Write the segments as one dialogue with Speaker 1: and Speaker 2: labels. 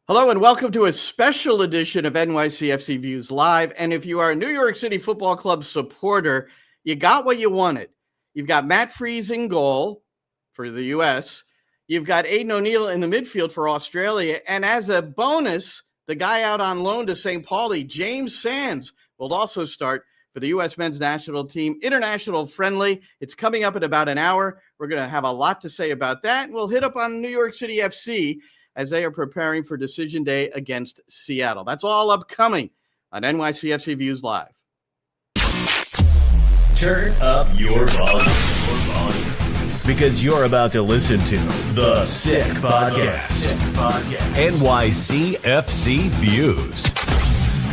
Speaker 1: Hello and welcome to a special edition of NYCFC Views Live. And if you are a New York City Football Club supporter, you got what you wanted. You've got Matt Freese in goal for the U.S. You've got Aidan O'Neill in the midfield for Australia. And as a bonus, the guy out on loan to St. Pauli, James Sands, will also start for the U.S. men's national team. International friendly. It's coming up in about an hour. We're going to have a lot to say about that. And we'll hit up on New York City FC as they are preparing for decision day against Seattle. That's all upcoming on NYCFC Views Live.
Speaker 2: Turn up your volume. Because you're about to listen to The Sick Podcast. NYCFC Views.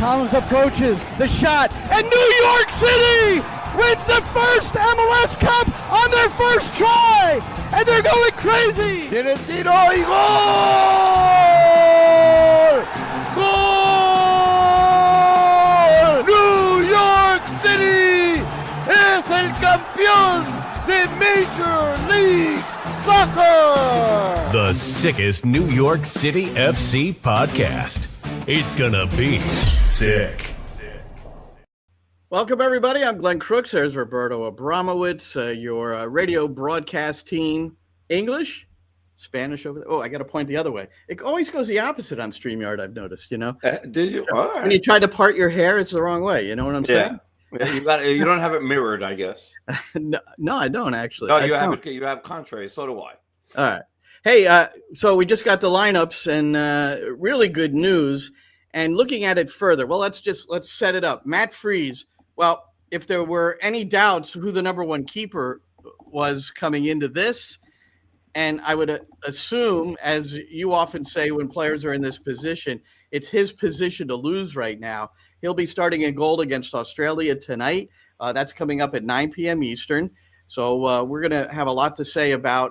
Speaker 3: Collins approaches the shot, and New York City wins the first MLS Cup on their first try, and they're going crazy.
Speaker 4: Tiene el tiro y gol! ¡Gol! New York City es el campeón de Major League Soccer.
Speaker 2: The sickest New York City FC podcast. It's gonna be sick.
Speaker 1: Welcome, everybody. I'm Glenn Crooks. There's Roberto Abramowitz, your radio broadcast team. English? Spanish over there? Oh, I got to point the other way. It always goes the opposite on StreamYard, I've noticed, you know?
Speaker 4: Did you? All right.
Speaker 1: When you try to part your hair, it's the wrong way. You know what I'm saying?
Speaker 4: You don't have it mirrored, I guess.
Speaker 1: No, I don't, actually.
Speaker 4: No, you have contrary. So do I.
Speaker 1: All right. Hey, so we just got the lineups and really good news. And looking at it further, well, let's set it up. Matt Freese. Well, if there were any doubts who the number one keeper was coming into this, and I would assume, as you often say when players are in this position, it's his position to lose right now. He'll be starting in goal against Australia tonight. That's coming up at 9 p.m. Eastern. So we're going to have a lot to say about,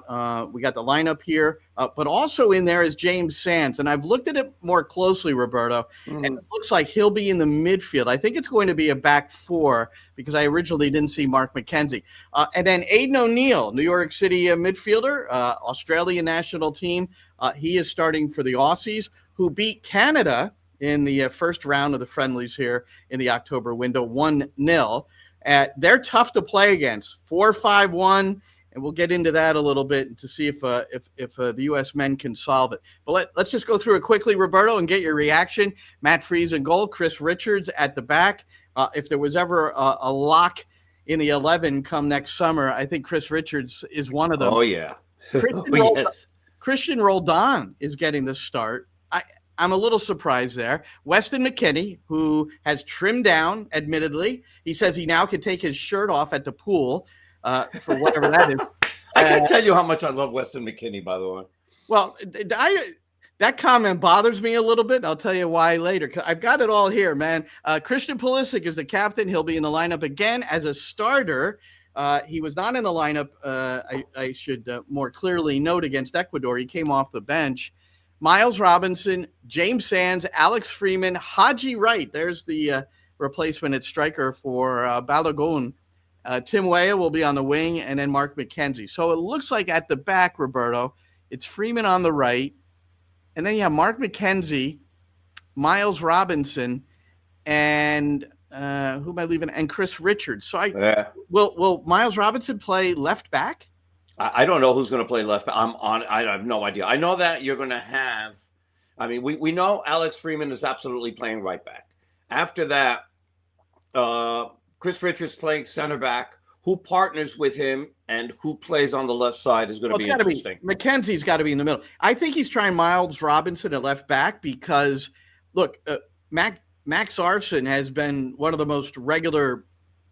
Speaker 1: we got the lineup here, but also in there is James Sands. And I've looked at it more closely, Roberto, and it looks like he'll be in the midfield. I think it's going to be a back four because I originally didn't see Mark McKenzie. And then Aidan O'Neill, New York City midfielder, Australian national team. He is starting for the Aussies, who beat Canada in the first round of the friendlies here in the October window, 1-0. They're tough to play against, 4-5-1, and we'll get into that a little bit to see if the U.S. men can solve it. But let's just go through it quickly, Roberto, and get your reaction. Matt Freese in goal, Chris Richards at the back. If there was ever a lock in the 11 come next summer, I think Chris Richards is one of them.
Speaker 4: Oh, yeah.
Speaker 1: Christian Roldan is getting the start. I'm a little surprised there. Weston McKennie, who has trimmed down, admittedly. He says he now can take his shirt off at the pool for whatever that is.
Speaker 4: I can't tell you how much I love Weston McKennie, by the way.
Speaker 1: Well, that comment bothers me a little bit. I'll tell you why later. I've got it all here, man. Christian Pulisic is the captain. He'll be in the lineup again as a starter. He was not in the lineup, I should more clearly note, against Ecuador. He came off the bench. Miles Robinson, James Sands, Alex Freeman, Haji Wright. There's the replacement at striker for Balogun. Tim Weah will be on the wing, and then Mark McKenzie. So it looks like at the back, Roberto, it's Freeman on the right, and then you have Mark McKenzie, Miles Robinson, and who am I leaving? And Chris Richards. So will Miles Robinson play left back?
Speaker 4: I don't know who's going to play left. I have no idea. I know that you're going to have. I mean, we know Alex Freeman is absolutely playing right back. After that, Chris Richards playing center back. Who partners with him and who plays on the left side is going to be interesting.
Speaker 1: McKenzie's got to be in the middle. I think he's trying Miles Robinson at left back because, look, Max Arfson has been one of the most regular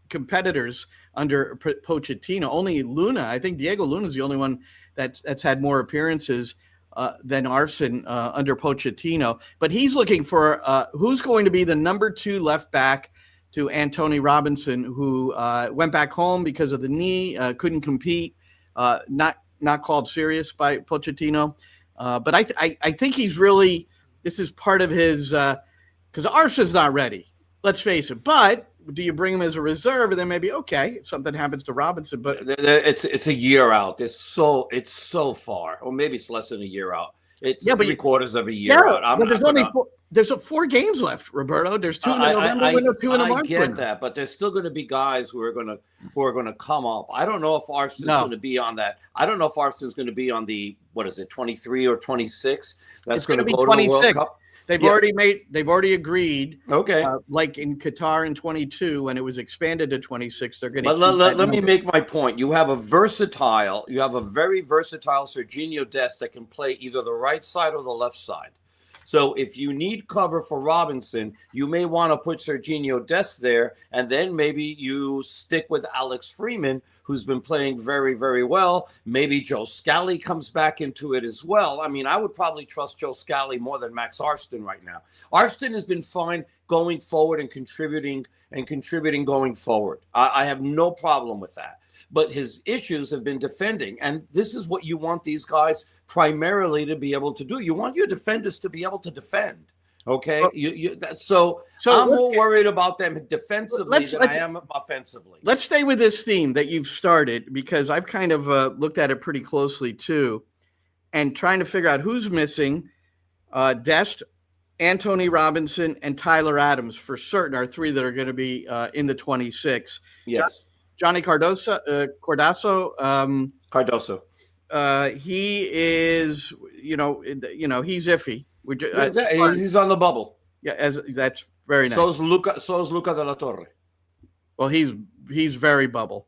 Speaker 1: competitors under Pochettino. Only Luna, I think Diego Luna is the only one that's had more appearances than Arfson under Pochettino. But he's looking for who's going to be the number 2 left back to Anthony Robinson, who went back home because of the knee, couldn't compete, not called serious by Pochettino. But I think he's really, this is part of his, because Arfson's not ready. Let's face it. But do you bring him as a reserve and then maybe, okay, if something happens to Robinson? But
Speaker 4: it's a year out. It's so far, or maybe it's less than a year out. It's
Speaker 1: Yeah, but
Speaker 4: 3/4 of a year
Speaker 1: Yeah,
Speaker 4: out.
Speaker 1: but there's 4 games left, Roberto. There's 2 in the November window, 2 in the March
Speaker 4: I get
Speaker 1: window.
Speaker 4: that, but there's still going to be guys who are going to come up. I don't know if Arston's going to be on that. I don't know if Arston's going to be on the 23 or 26. That's going to
Speaker 1: be
Speaker 4: go to the
Speaker 1: 26.
Speaker 4: World Cup.
Speaker 1: They've already agreed.
Speaker 4: Okay.
Speaker 1: Like in Qatar in 22, when it was expanded to 26, they're going to.
Speaker 4: But let me make my point. You have a very versatile Serginho Dest that can play either the right side or the left side. So if you need cover for Robinson, you may want to put Serginho Dest there, and then maybe you stick with Alex Freeman, who's been playing very, very well. Maybe Joe Scally comes back into it as well. I mean, I would probably trust Joe Scally more than Max Arston right now. Arston has been fine going forward and contributing going forward. I have no problem with that. But his issues have been defending, and this is what you want these guys primarily to be able to do. You want your defenders to be able to defend. Okay, so I'm more worried about them defensively than I am offensively.
Speaker 1: Let's stay with this theme that you've started, because I've kind of looked at it pretty closely too, and trying to figure out who's missing. Dest, Anthony Robinson, and Tyler Adams for certain are 3 that are going to be in the 26.
Speaker 4: Yes.
Speaker 1: Johnny Cardoso. He is, he's iffy.
Speaker 4: He's on the bubble.
Speaker 1: Yeah, that's very nice.
Speaker 4: So is Luca de la Torre.
Speaker 1: Well, he's very bubble.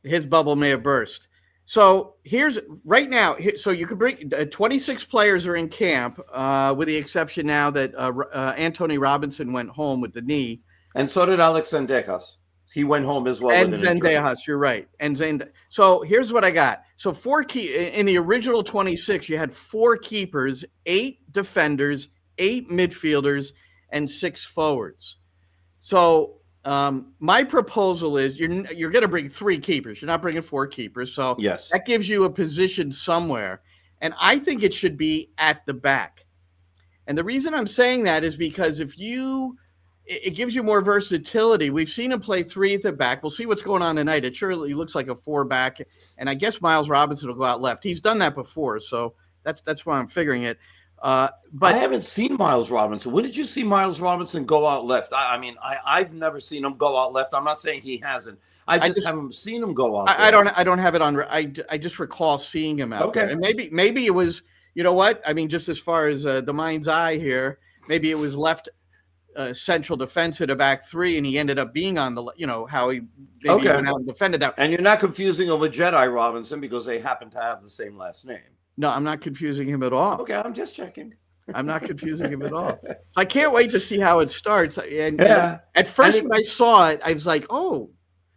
Speaker 1: His bubble may have burst. So here's right now. So you could bring 26 players are in camp, with the exception now that Anthony Robinson went home with the knee,
Speaker 4: and so did Alex Zendejas. He went home as well.
Speaker 1: And Zendejas, you're right. So here's what I got. So 4 in the original 26, you had 4 keepers, 8 defenders, 8 midfielders, and 6 forwards. So my proposal is you're going to bring 3 keepers. You're not bringing 4 keepers. So
Speaker 4: yes,
Speaker 1: that gives you a position somewhere. And I think it should be at the back. And the reason I'm saying that is because it gives you more versatility. We've seen him play 3 at the back. We'll see what's going on tonight. It surely looks like a 4 back, and I guess Miles Robinson will go out left. He's done that before, so that's why I'm figuring it. But
Speaker 4: I haven't seen Miles Robinson. When did you see Miles Robinson go out left? I've never seen him go out left. I'm not saying he hasn't. I just haven't seen him go out.
Speaker 1: I don't have it on. I just recall seeing him out there, and maybe it was. You know what? I mean, just as far as the mind's eye here, maybe it was left. Central defense at a back 3, and he ended up being on the, how he went out and defended that.
Speaker 4: And you're not confusing him with Jedi Robinson because they happen to have the same last name.
Speaker 1: No, I'm not confusing him at all.
Speaker 4: Okay, I'm just checking.
Speaker 1: I'm not confusing him at all. I can't wait to see how it starts. And at first when I saw it, I was like, oh,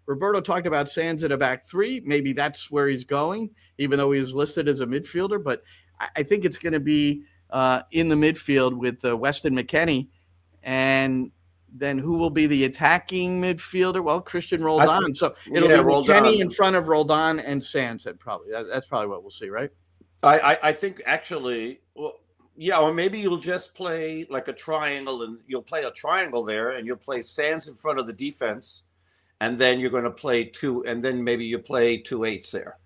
Speaker 1: Roberto talked about Sands at a back 3. Maybe that's where he's going, even though he was listed as a midfielder. But I think it's going to be in the midfield with Weston McKennie. And then who will be the attacking midfielder? Well, Christian Roldan. So it'll be McKennie in front of Roldan and Sands. That's probably what we'll see, right?
Speaker 4: I think actually, or maybe you'll just play like a triangle, and you'll play a triangle there, and you'll play Sands in front of the defense, and then you're going to play 2, and then maybe you play 2 8s there.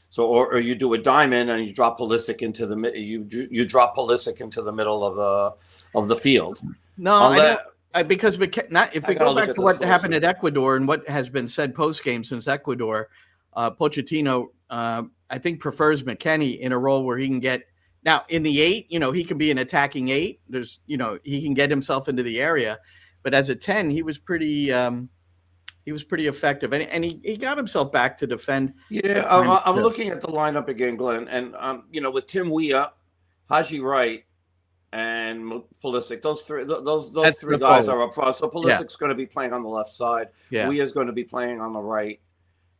Speaker 4: So, or you do a diamond and you drop Pulisic into the you drop Pulisic into the middle of the field.
Speaker 1: No, because if we go back to what happened at Ecuador and what has been said post game since Ecuador, Pochettino I think prefers McKennie in a role where he can get now in the 8. He can be an attacking 8. There's he can get himself into the area, but as a 10, he was pretty effective, and he got himself back to defend.
Speaker 4: Yeah, I'm looking at the lineup again, Glenn, and with Tim Weah, Haji Wright, and Pulisic, those 3 guys are up front. So Pulisic's going to be playing on the left side. Yeah. Weah's going to be playing on the right,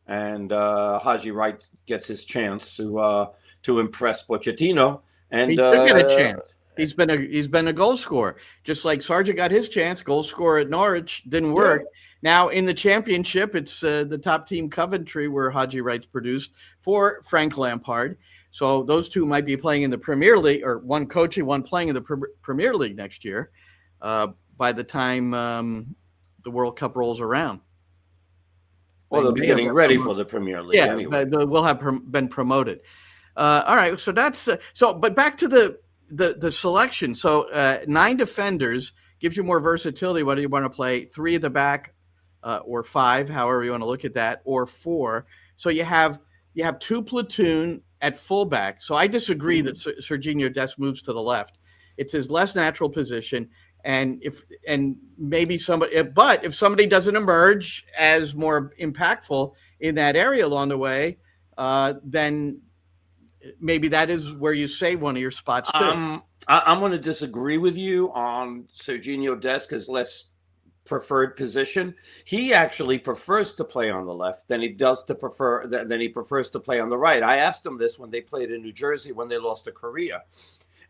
Speaker 4: and Haji Wright gets his chance to impress Pochettino. And he did get a chance.
Speaker 1: He's been a goal scorer, just like Sargent got his chance. Goal scorer at Norwich didn't work. Yeah. Now in the championship, it's the top team Coventry where Haji Wright's produced for Frank Lampard. So those 2 might be playing in the Premier League, or one coaching, one playing in the Premier League next year by the time the World Cup rolls around.
Speaker 4: Well, they'll be getting ready for the Premier League anyway.
Speaker 1: We'll have been promoted. All right, so that's but back to the selection. So 9 defenders gives you more versatility whether you want to play 3 at the back or 5, however you want to look at that, or 4. So you have 2 platoon at fullback. So I disagree that Sergiño Dest moves to the left. It's his less natural position. And maybe somebody, but if somebody doesn't emerge as more impactful in that area along the way, then maybe that is where you save one of your spots too.
Speaker 4: I'm going to disagree with you on Sergiño Dest because less preferred position. He actually prefers to play on the left than he prefers to play on the right. I asked him this when they played in New Jersey when they lost to Korea.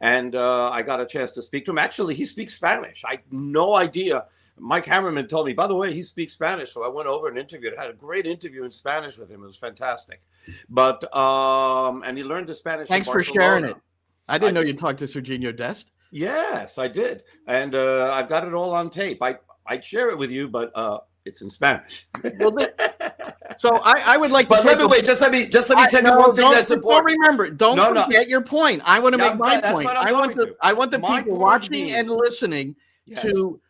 Speaker 4: And I got a chance to speak to him. Actually, he speaks Spanish. I had no idea. Mike Hammerman told me, by the way, he speaks Spanish. So I went over and interviewed. I had a great interview in Spanish with him. It was fantastic. But, and he learned the Spanish.
Speaker 1: Thanks for sharing it. I didn't know you talked to Sergiño Dest.
Speaker 4: Yes, I did. And I've got it all on tape. I'd share it with you, but it's in Spanish.
Speaker 1: Well, so I would like to.
Speaker 4: But let me tell you one thing that's important.
Speaker 1: Don't forget your point. I want to make my point. I want the people watching and listening to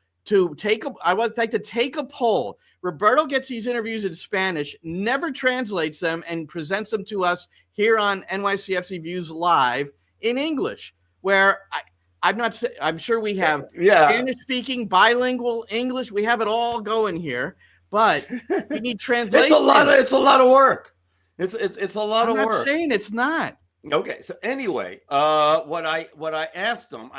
Speaker 1: take a. I would like to take a poll. Roberto gets these interviews in Spanish, never translates them, and presents them to us here on NYCFC Views Live in English, where I'm sure we have Spanish-speaking, bilingual, English. We have it all going here, but we need translation.
Speaker 4: It's a lot of work. It's a lot of work.
Speaker 1: I'm not saying it's not.
Speaker 4: Okay. So anyway, what I asked him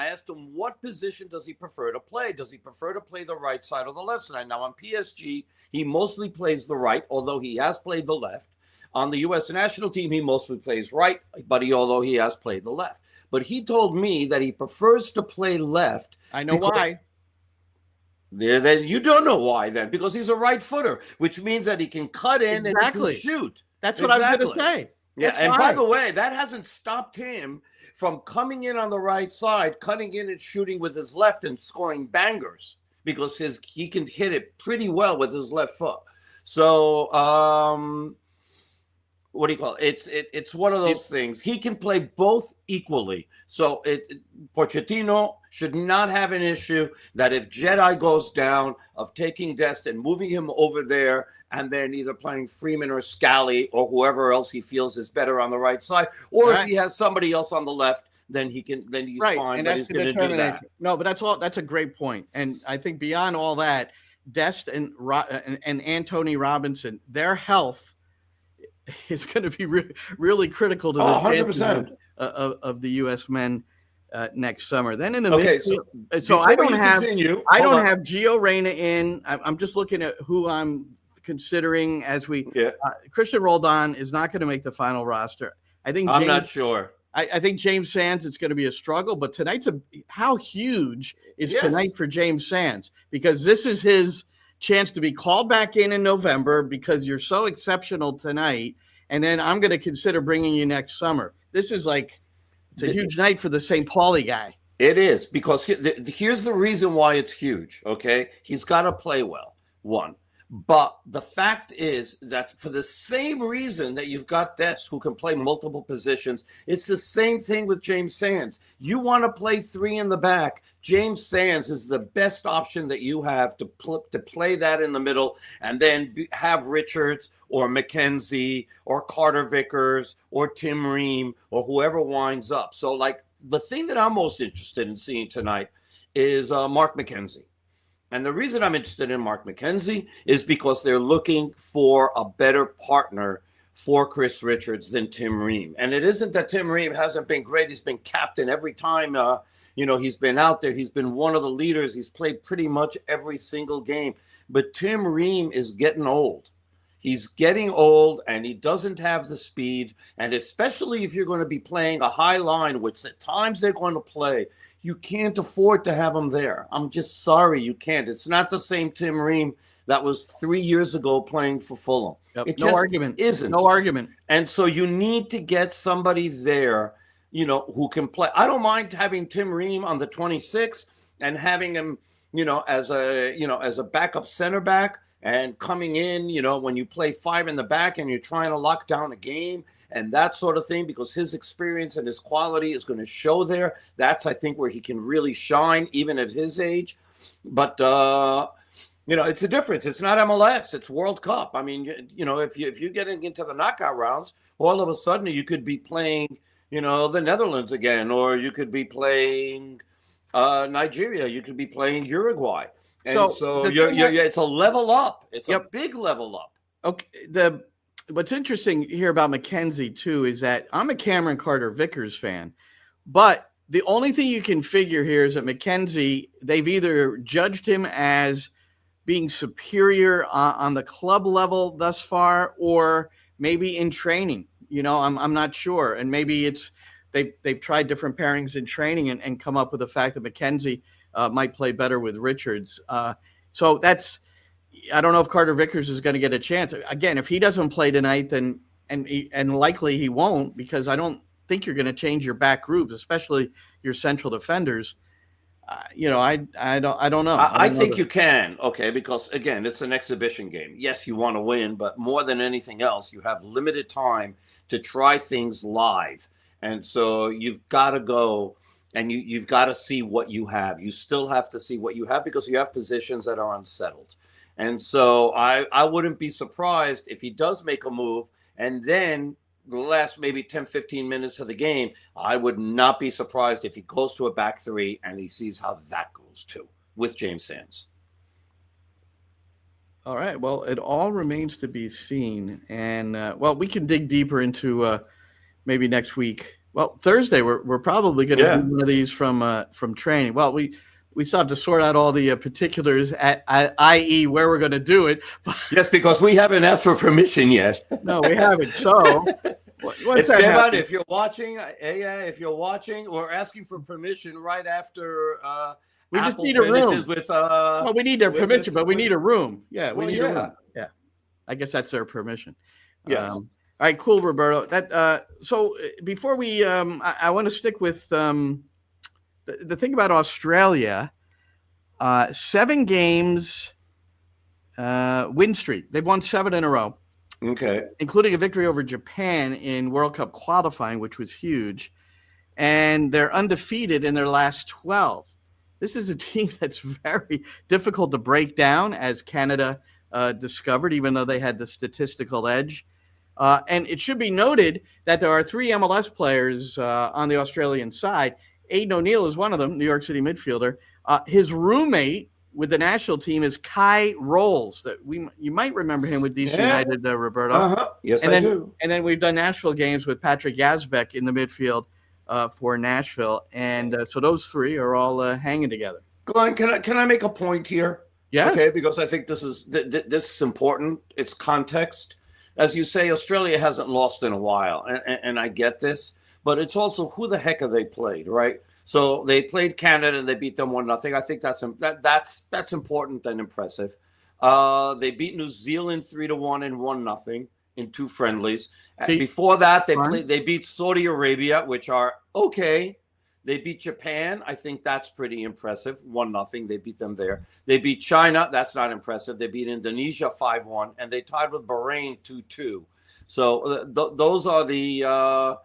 Speaker 4: what position does he prefer to play? Does he prefer to play the right side or the left side? Now on PSG, he mostly plays the right, although he has played the left. On the U.S. national team, he mostly plays right, although he has played the left. But he told me that he prefers to play left.
Speaker 1: I know why.
Speaker 4: Then you don't know why then, because he's a right footer, which means that he can cut in and he can shoot.
Speaker 1: That's what I was going to say.
Speaker 4: Yeah, and by the way, that hasn't stopped him from coming in on the right side, cutting in and shooting with his left and scoring bangers because he can hit it pretty well with his left foot. So, what do you call it? It's one of those things. He can play both equally. So Pochettino should not have an issue that if Jedi goes down of taking Dest and moving him over there and then either playing Freeman or Scally or whoever else he feels is better on the right side, or if he has somebody else on the left, then he's fine.
Speaker 1: And
Speaker 4: but
Speaker 1: that's
Speaker 4: he's going to do that.
Speaker 1: No, but that's a great point. And I think beyond all that, Dest and Anthony Robinson, their health is going to be really critical to the
Speaker 4: 100%
Speaker 1: of the U.S. men next summer. Then in the
Speaker 4: midfield,
Speaker 1: so I don't have Gio Reyna in. I'm just looking at who I'm considering as Christian Roldan is not going to make the final roster. I'm
Speaker 4: not sure.
Speaker 1: I think James Sands, it's going to be a struggle, but how huge is tonight for James Sands? Because this is his chance to be called back in November because you're so exceptional tonight. And then I'm going to consider bringing you next summer. This is it's a huge night for the St. Pauli guy.
Speaker 4: It is, because here's the reason why it's huge. Okay. He's got to play well. One. But the fact is that for the same reason that you've got Dest who can play multiple positions, it's the same thing with James Sands. You want to play 3 in the back. James Sands is the best option that you have to play that in the middle and then have Richards or McKenzie or Carter Vickers or Tim Ream or whoever winds up. So the thing that I'm most interested in seeing tonight is Mark McKenzie. And the reason I'm interested in Mark McKenzie is because they're looking for a better partner for Chris Richards than Tim Ream. And it isn't that Tim Ream hasn't been great. He's been captain every time, he's been out there. He's been one of the leaders. He's played pretty much every single game. But Tim Ream is getting old. He's getting old, and he doesn't have the speed. And especially if you're going to be playing a high line, which at times they're going to play, you can't afford to have him there. I'm just sorry, you can't. It's not the same Tim Ream that was 3 years ago playing for Fulham.
Speaker 1: Yep. No argument.
Speaker 4: Isn't.
Speaker 1: No argument.
Speaker 4: And so you need to get somebody there, who can play. I don't mind having Tim Ream on the 26 and having him, as a backup center back and coming in, when you play 5 in the back and you're trying to lock down a game and that sort of thing, because his experience and his quality is going to show there. That's, I think, where he can really shine, even at his age. But, it's a difference. It's not MLS. It's World Cup. I mean, if you're getting into the knockout rounds, all of a sudden you could be playing, the Netherlands again, or you could be playing Nigeria. You could be playing Uruguay. And so it's a level up. It's a big level up.
Speaker 1: Okay. What's interesting here about McKenzie too is that I'm a Cameron Carter-Vickers fan, but the only thing you can figure here is that McKenzie, they've either judged him as being superior on the club level thus far, or maybe in training. I'm not sure, and maybe it's they've tried different pairings in training and come up with the fact that McKenzie might play better with Richards. So I don't know if Carter-Vickers is going to get a chance. Again, if he doesn't play tonight, then and likely he won't, because I don't think you're going to change your back groups, especially your central defenders. I don't know.
Speaker 4: I think you can, because again, it's an exhibition game. Yes, you want to win, but more than anything else, you have limited time to try things live, and so you've got to go and you've got to see what you have. You still have to see what you have, because you have positions that are unsettled. And so I wouldn't be surprised if he does make a move, and then the last maybe 10, 15 minutes of the game, I would not be surprised if he goes to a back three and he sees how that goes too with James Sands.
Speaker 1: All right. Well, it all remains to be seen. And, we can dig deeper into maybe next week. Well, Thursday, we're probably going to do one of these from training. Well, we still have to sort out all the particulars, i.e. where we're going to do it.
Speaker 4: Yes, because we haven't asked for permission yet.
Speaker 1: No, we haven't. So,
Speaker 4: Esteban, if you're watching, we're asking for permission right after
Speaker 1: we
Speaker 4: Apple
Speaker 1: just need a room.
Speaker 4: With,
Speaker 1: we need their permission, but we need a room. Yeah, we need a room. Yeah, I guess that's their permission.
Speaker 4: Yes.
Speaker 1: All right, cool, Roberto. So before we, I want to stick with the thing about Australia. 7 games win streak. They've won 7 in a row.
Speaker 4: Okay.
Speaker 1: Including a victory over Japan in World Cup qualifying, which was huge. And they're undefeated in their last 12. This is a team that's very difficult to break down, as Canada discovered, even though they had the statistical edge. And it should be noted that there are 3 MLS players on the Australian side. Aidan O'Neill is one of them, New York City midfielder. His roommate with the national team is Kai Rolls. You might remember him with DC United, Roberto.
Speaker 4: Uh-huh. Yes, I do. And
Speaker 1: then we've done Nashville games with Patrick Yazbek in the midfield for Nashville, and so those 3 are all hanging together.
Speaker 4: Glenn, can I make a point here?
Speaker 1: Yes.
Speaker 4: Okay, because I think this is important. It's context. As you say, Australia hasn't lost in a while, and I get this, but it's also who the heck are they played, right? So they played Canada and they beat them 1-0. I think that's important and impressive. They beat New Zealand 3-1 and 1-0 in 2 friendlies. Before that, they beat Saudi Arabia, which are okay. They beat Japan. I think that's pretty impressive. 1-0. They beat them there. They beat China. That's not impressive. They beat Indonesia 5-1, and they tied with Bahrain 2-2. So those are the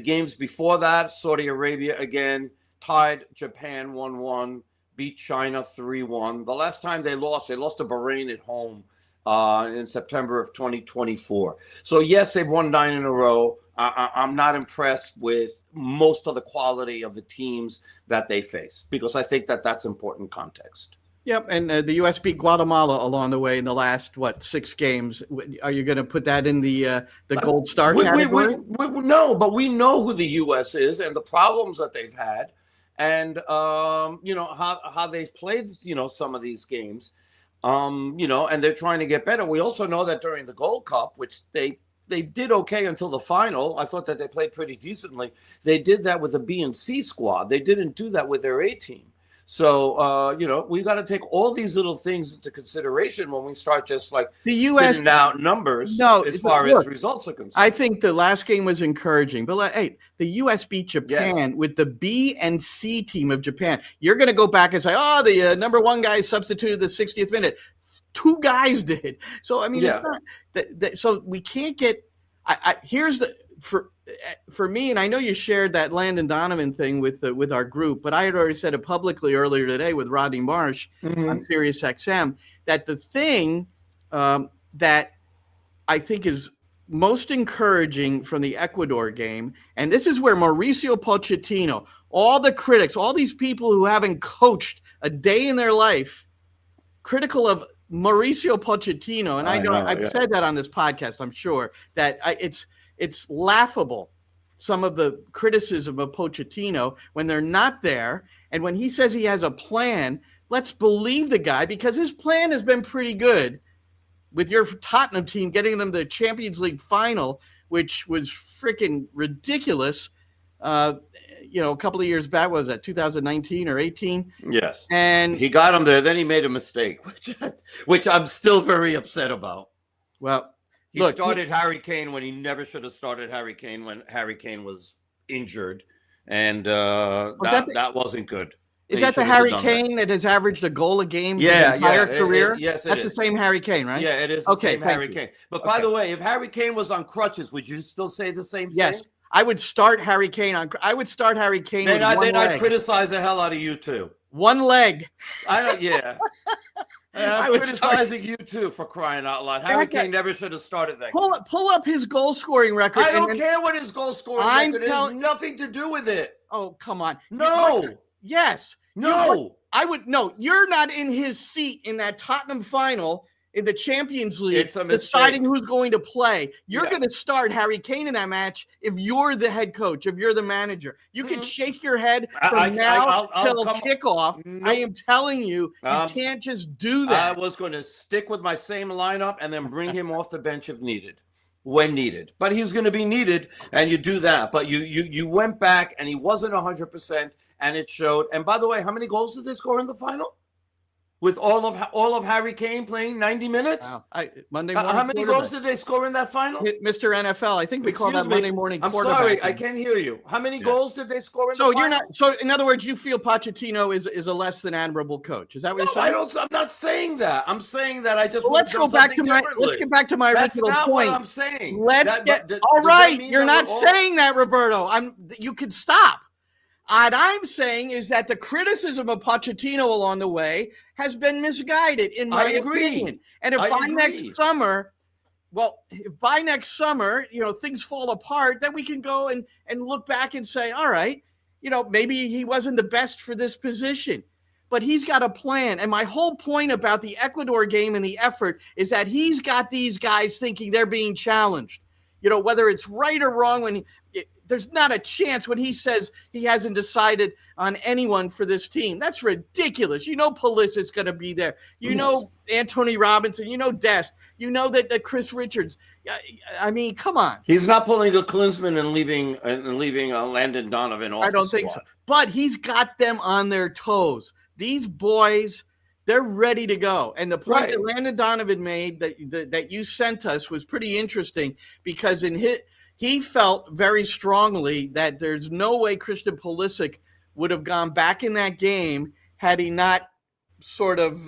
Speaker 4: games before that. Saudi Arabia again tied Japan 1-1, beat China 3-1. The last time they lost to Bahrain at home in September of 2024. So yes, they've won 9 in a row. I'm not impressed with most of the quality of the teams that they face, because I think that's important context.
Speaker 1: Yep, and the U.S. beat Guatemala along the way in the last 6 games. Are you going to put that in the gold star category?
Speaker 4: No, but we know who the U.S. is and the problems that they've had, and how they've played some of these games, and they're trying to get better. We also know that during the Gold Cup, which they did okay until the final. I thought that they played pretty decently. They did that with a B and C squad. They didn't do that with their A team. So, we got to take all these little things into consideration when we start just the U.S. spitting out numbers as far as results are concerned.
Speaker 1: I think the last game was encouraging. But, hey, the U.S. beat Japan with the B and C team of Japan. You're going to go back and say, the number 1 guy substituted the 60th minute. 2 guys did. So, I mean, it's not – so we can't get – here's for me, and I know you shared that Landon Donovan thing with our group, but I had already said it publicly earlier today with Rodney Marsh on Sirius XM that the thing that I think is most encouraging from the Ecuador game, and this is where Mauricio Pochettino, all the critics, all these people who haven't coached a day in their life, critical of Mauricio Pochettino, and I know I've said that on this podcast, I'm sure, that it's laughable, some of the criticism of Pochettino when they're not there. And when he says he has a plan, let's believe the guy, because his plan has been pretty good with your Tottenham team getting them to the Champions League final, which was freaking ridiculous. A couple of years back, what was that, 2019 or 18?
Speaker 4: Yes.
Speaker 1: And
Speaker 4: he got him there. Then he made a mistake, which I'm still very upset about.
Speaker 1: Well,
Speaker 4: he started Harry Kane when he never should have started Harry Kane when Harry Kane was injured. And that wasn't good.
Speaker 1: Is that the Harry Kane that has averaged a goal a game his entire career?
Speaker 4: Yes,
Speaker 1: that's the same Harry Kane, right?
Speaker 4: Yeah, it is the same Harry Kane. But by the way, if Harry Kane was on crutches, would you still say the same thing?
Speaker 1: Yes, I would start Harry Kane on. I would start Harry Kane. Then
Speaker 4: I'd criticize the hell out of you too.
Speaker 1: One leg.
Speaker 4: I don't. Yeah. I'm criticizing you too, for crying out loud. Harry Kane never should have started that.
Speaker 1: Pull up his goal scoring record.
Speaker 4: I don't care what his goal scoring record is. Has nothing to do with it.
Speaker 1: Oh, come on.
Speaker 4: No.
Speaker 1: Yes.
Speaker 4: No.
Speaker 1: You're not in his seat in that Tottenham final in the Champions League,
Speaker 4: it's a mistake.
Speaker 1: Deciding who's going to play. You're going to start Harry Kane in that match if you're the head coach, if you're the manager. You can shake your head from now till kickoff. I am telling you, you can't just do that.
Speaker 4: I was going to stick with my same lineup and then bring him off the bench if needed, when needed. But he was going to be needed, and you do that. But you went back, and he wasn't 100%, and it showed. And by the way, how many goals did they score in the final? With all of Harry Kane playing 90 minutes?
Speaker 1: Wow. Monday morning.
Speaker 4: How many goals did they score in that final?
Speaker 1: Mr. NFL, I think we call that Monday morning quarterback.
Speaker 4: I'm sorry, I can't hear you. How many goals did they score in the final?
Speaker 1: So in other words, you feel Pochettino is a less than admirable coach. Is that what you're saying?
Speaker 4: I'm not saying that. I'm saying that I just
Speaker 1: let's get back to my original point.
Speaker 4: What I'm saying.
Speaker 1: All right, you're not saying that, Roberto. You could stop. What I'm saying is that the criticism of Pochettino along the way has been misguided, in my opinion. And if by next summer, things fall apart, then we can go and look back and say, all right, maybe he wasn't the best for this position. But he's got a plan. And my whole point about the Ecuador game and the effort is that he's got these guys thinking they're being challenged. Whether it's right or wrong, there's not a chance when he says he hasn't decided on anyone for this team. That's ridiculous. Pulisic's going to be there. Anthony Robinson. Dest. That Chris Richards. I mean, come on.
Speaker 4: He's not pulling a Klinsmann and leaving Landon Donovan off.
Speaker 1: I don't think so. But he's got them on their toes. These boys, they're ready to go. And the point that Landon Donovan made that you sent us was pretty interesting, because he felt very strongly that there's no way Christian Pulisic would have gone back in that game had he not sort of,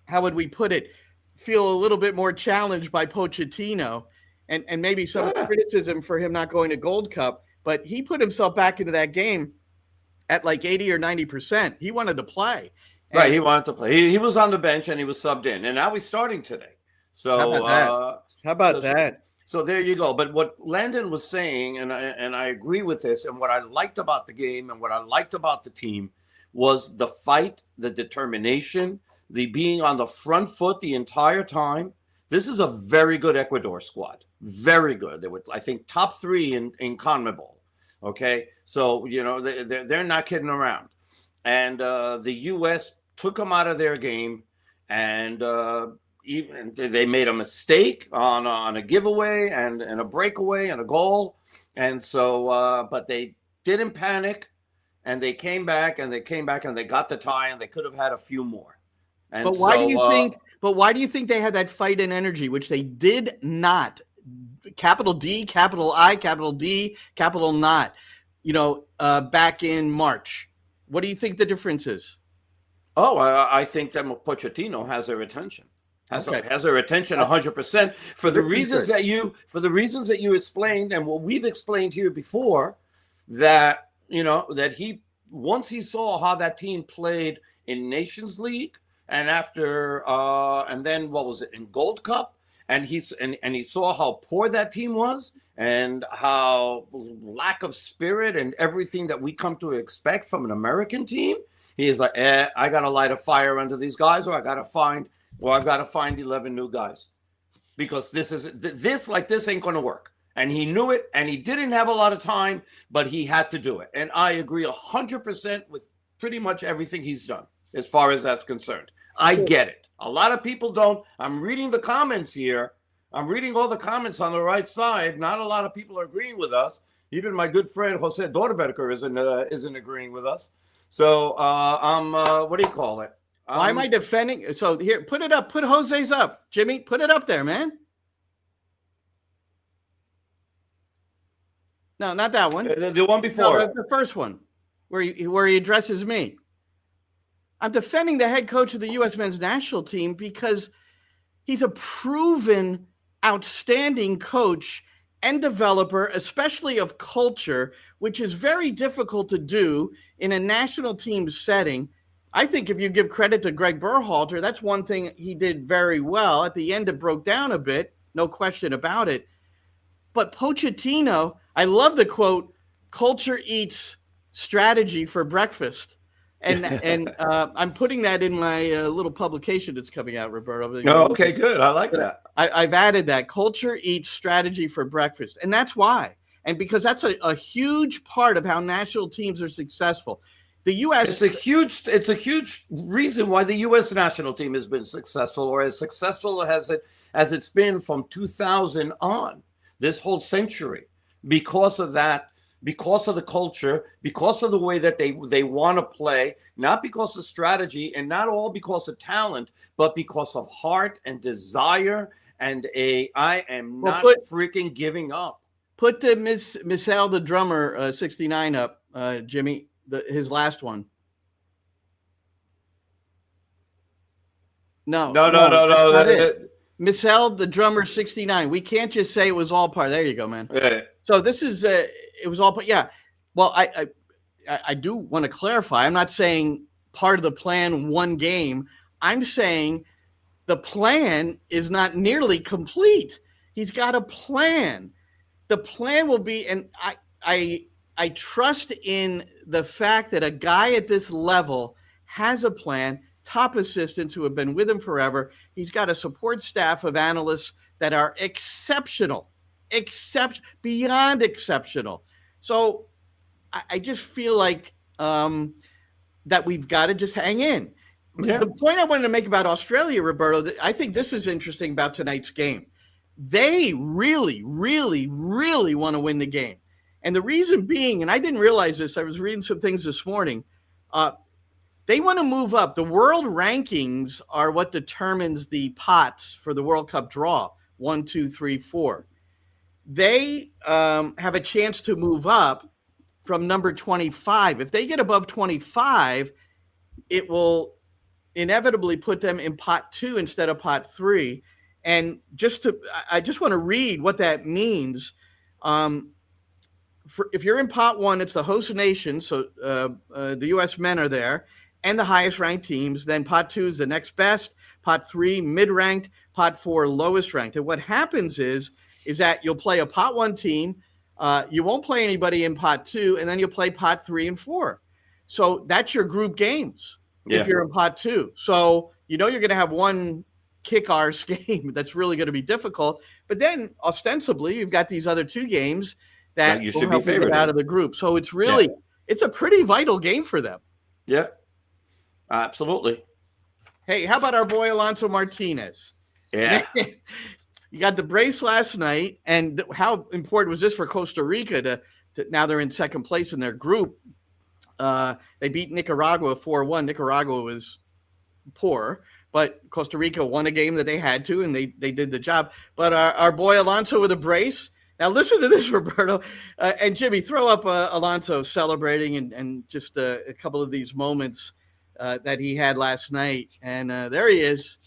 Speaker 1: how would we put it, feel a little bit more challenged by Pochettino and maybe some criticism for him not going to Gold Cup. But he put himself back into that game at like 80 or 90%. He wanted to play.
Speaker 4: Right, he wanted to play. He was on the bench and he was subbed in. And now he's starting today. So
Speaker 1: how about that?
Speaker 4: So there you go. But what Landon was saying, and I agree with this, and what I liked about the game and what I liked about the team was the fight, the determination, the being on the front foot the entire time. This is a very good Ecuador squad. Very good. They were, I think, top 3 in CONMEBOL. Okay? So, they're not kidding around. And the U.S. took them out of their game, and even they made a mistake on a giveaway and a breakaway and a goal. And so, but they didn't panic, and they came back and they got the tie, and they could have had a few more. And
Speaker 1: but why do you think they had that fight and energy, which they did not? Capital D, capital I, capital D, capital not, back in March. What do you think the difference is?
Speaker 4: Oh, I think that Pochettino has their attention. has her attention 100% for the reasons that you explained, and what we've explained here before, that that once he saw how that team played in Nations League and after and then what was it in Gold Cup, and he saw how poor that team was and how lack of spirit and everything that we come to expect from an American team. He is like, I got to light a fire under these guys, or I've got to find 11 new guys, because this ain't going to work. And he knew it, and he didn't have a lot of time, but he had to do it. And I agree 100% with pretty much everything he's done as far as that's concerned. I get it. A lot of people don't. I'm reading the comments here. I'm reading all the comments on the right side. Not a lot of people are agreeing with us. Even my good friend Jose Dorberger isn't agreeing with us. So I'm what do you call it?
Speaker 1: Why am I defending? So here, put it up. Put Jose's up, Jimmy. Put it up there, man. No, not that one.
Speaker 4: The one before.
Speaker 1: No, the first one, where he addresses me. I'm defending the head coach of the U.S. men's national team because he's a proven, outstanding coach and developer, especially of culture, which is very difficult to do in a national team setting. I think if you give credit to Greg Berhalter, that's one thing he did very well. At the end, it broke down a bit, no question about it. But Pochettino, I love the quote, "Culture eats strategy for breakfast." And I'm putting that in my little publication that's coming out, Roberto.
Speaker 4: Oh, okay, good. I like that.
Speaker 1: I've added that. Culture eats strategy for breakfast. And that's why. And because that's a huge part of how national teams are successful. The U.S.
Speaker 4: It's a huge reason why the U.S. national team has been successful, or as successful as it's been from 2000 on, this whole century, because of that. Because of the culture, because of the way that they want to play, not because of strategy, and not all because of talent, but because of heart and desire, and I am not freaking giving up.
Speaker 1: Put the Michel the drummer 69 up, Jimmy, his last one. No. Michel the drummer 69. We can't just say it was all part. There you go, man.
Speaker 4: Yeah.
Speaker 1: So this is it was all part. Yeah. Well, I do want to clarify. I'm not saying part of the plan one game. I'm saying the plan is not nearly complete. He's got a plan. The plan will be, and I trust in the fact that a guy at this level has a plan. Top assistants who have been with him forever. He's got a support staff of analysts that are exceptional, beyond exceptional. So I just feel like that we've got to just hang in. Yeah. The point I wanted to make about Australia, Roberto, I think this is interesting about tonight's game. They really, really, really want to win the game. And the reason being, and I didn't realize this, I was reading some things this morning, they want to move up. The world rankings are what determines the pots for the World Cup draw, 1, 2, 3, 4. They have a chance to move up from number 25. If they get above 25, it will inevitably put them in pot 2 instead of pot 3. And I just want to read what that means. If you're in pot 1, it's the host nation. So the U.S. men are there and the highest ranked teams. Then pot 2 is the next best. Pot 3, mid-ranked. Pot 4, lowest ranked. And what happens is that you'll play a pot 1 team. You won't play anybody in pot 2, and then you'll play pot 3 and 4. So that's your group games if you're in pot 2. So you're going to have one kick-arse game that's really going to be difficult. But then ostensibly you've got these other 2 games that
Speaker 4: you should be favored
Speaker 1: out of the group. So it's really it's a pretty vital game for them.
Speaker 4: Yeah, absolutely.
Speaker 1: Hey, how about our boy Alonso Martinez?
Speaker 4: Yeah.
Speaker 1: You got the brace last night, and how important was this for Costa Rica to now they're in second place in their group. They beat Nicaragua 4-1. Nicaragua was poor, but Costa Rica won a game that they had to, and they did the job. But our boy Alonso with a brace. Now listen to this, Roberto. And Jimmy, throw up Alonso celebrating and just a couple of these moments that he had last night. And there he is.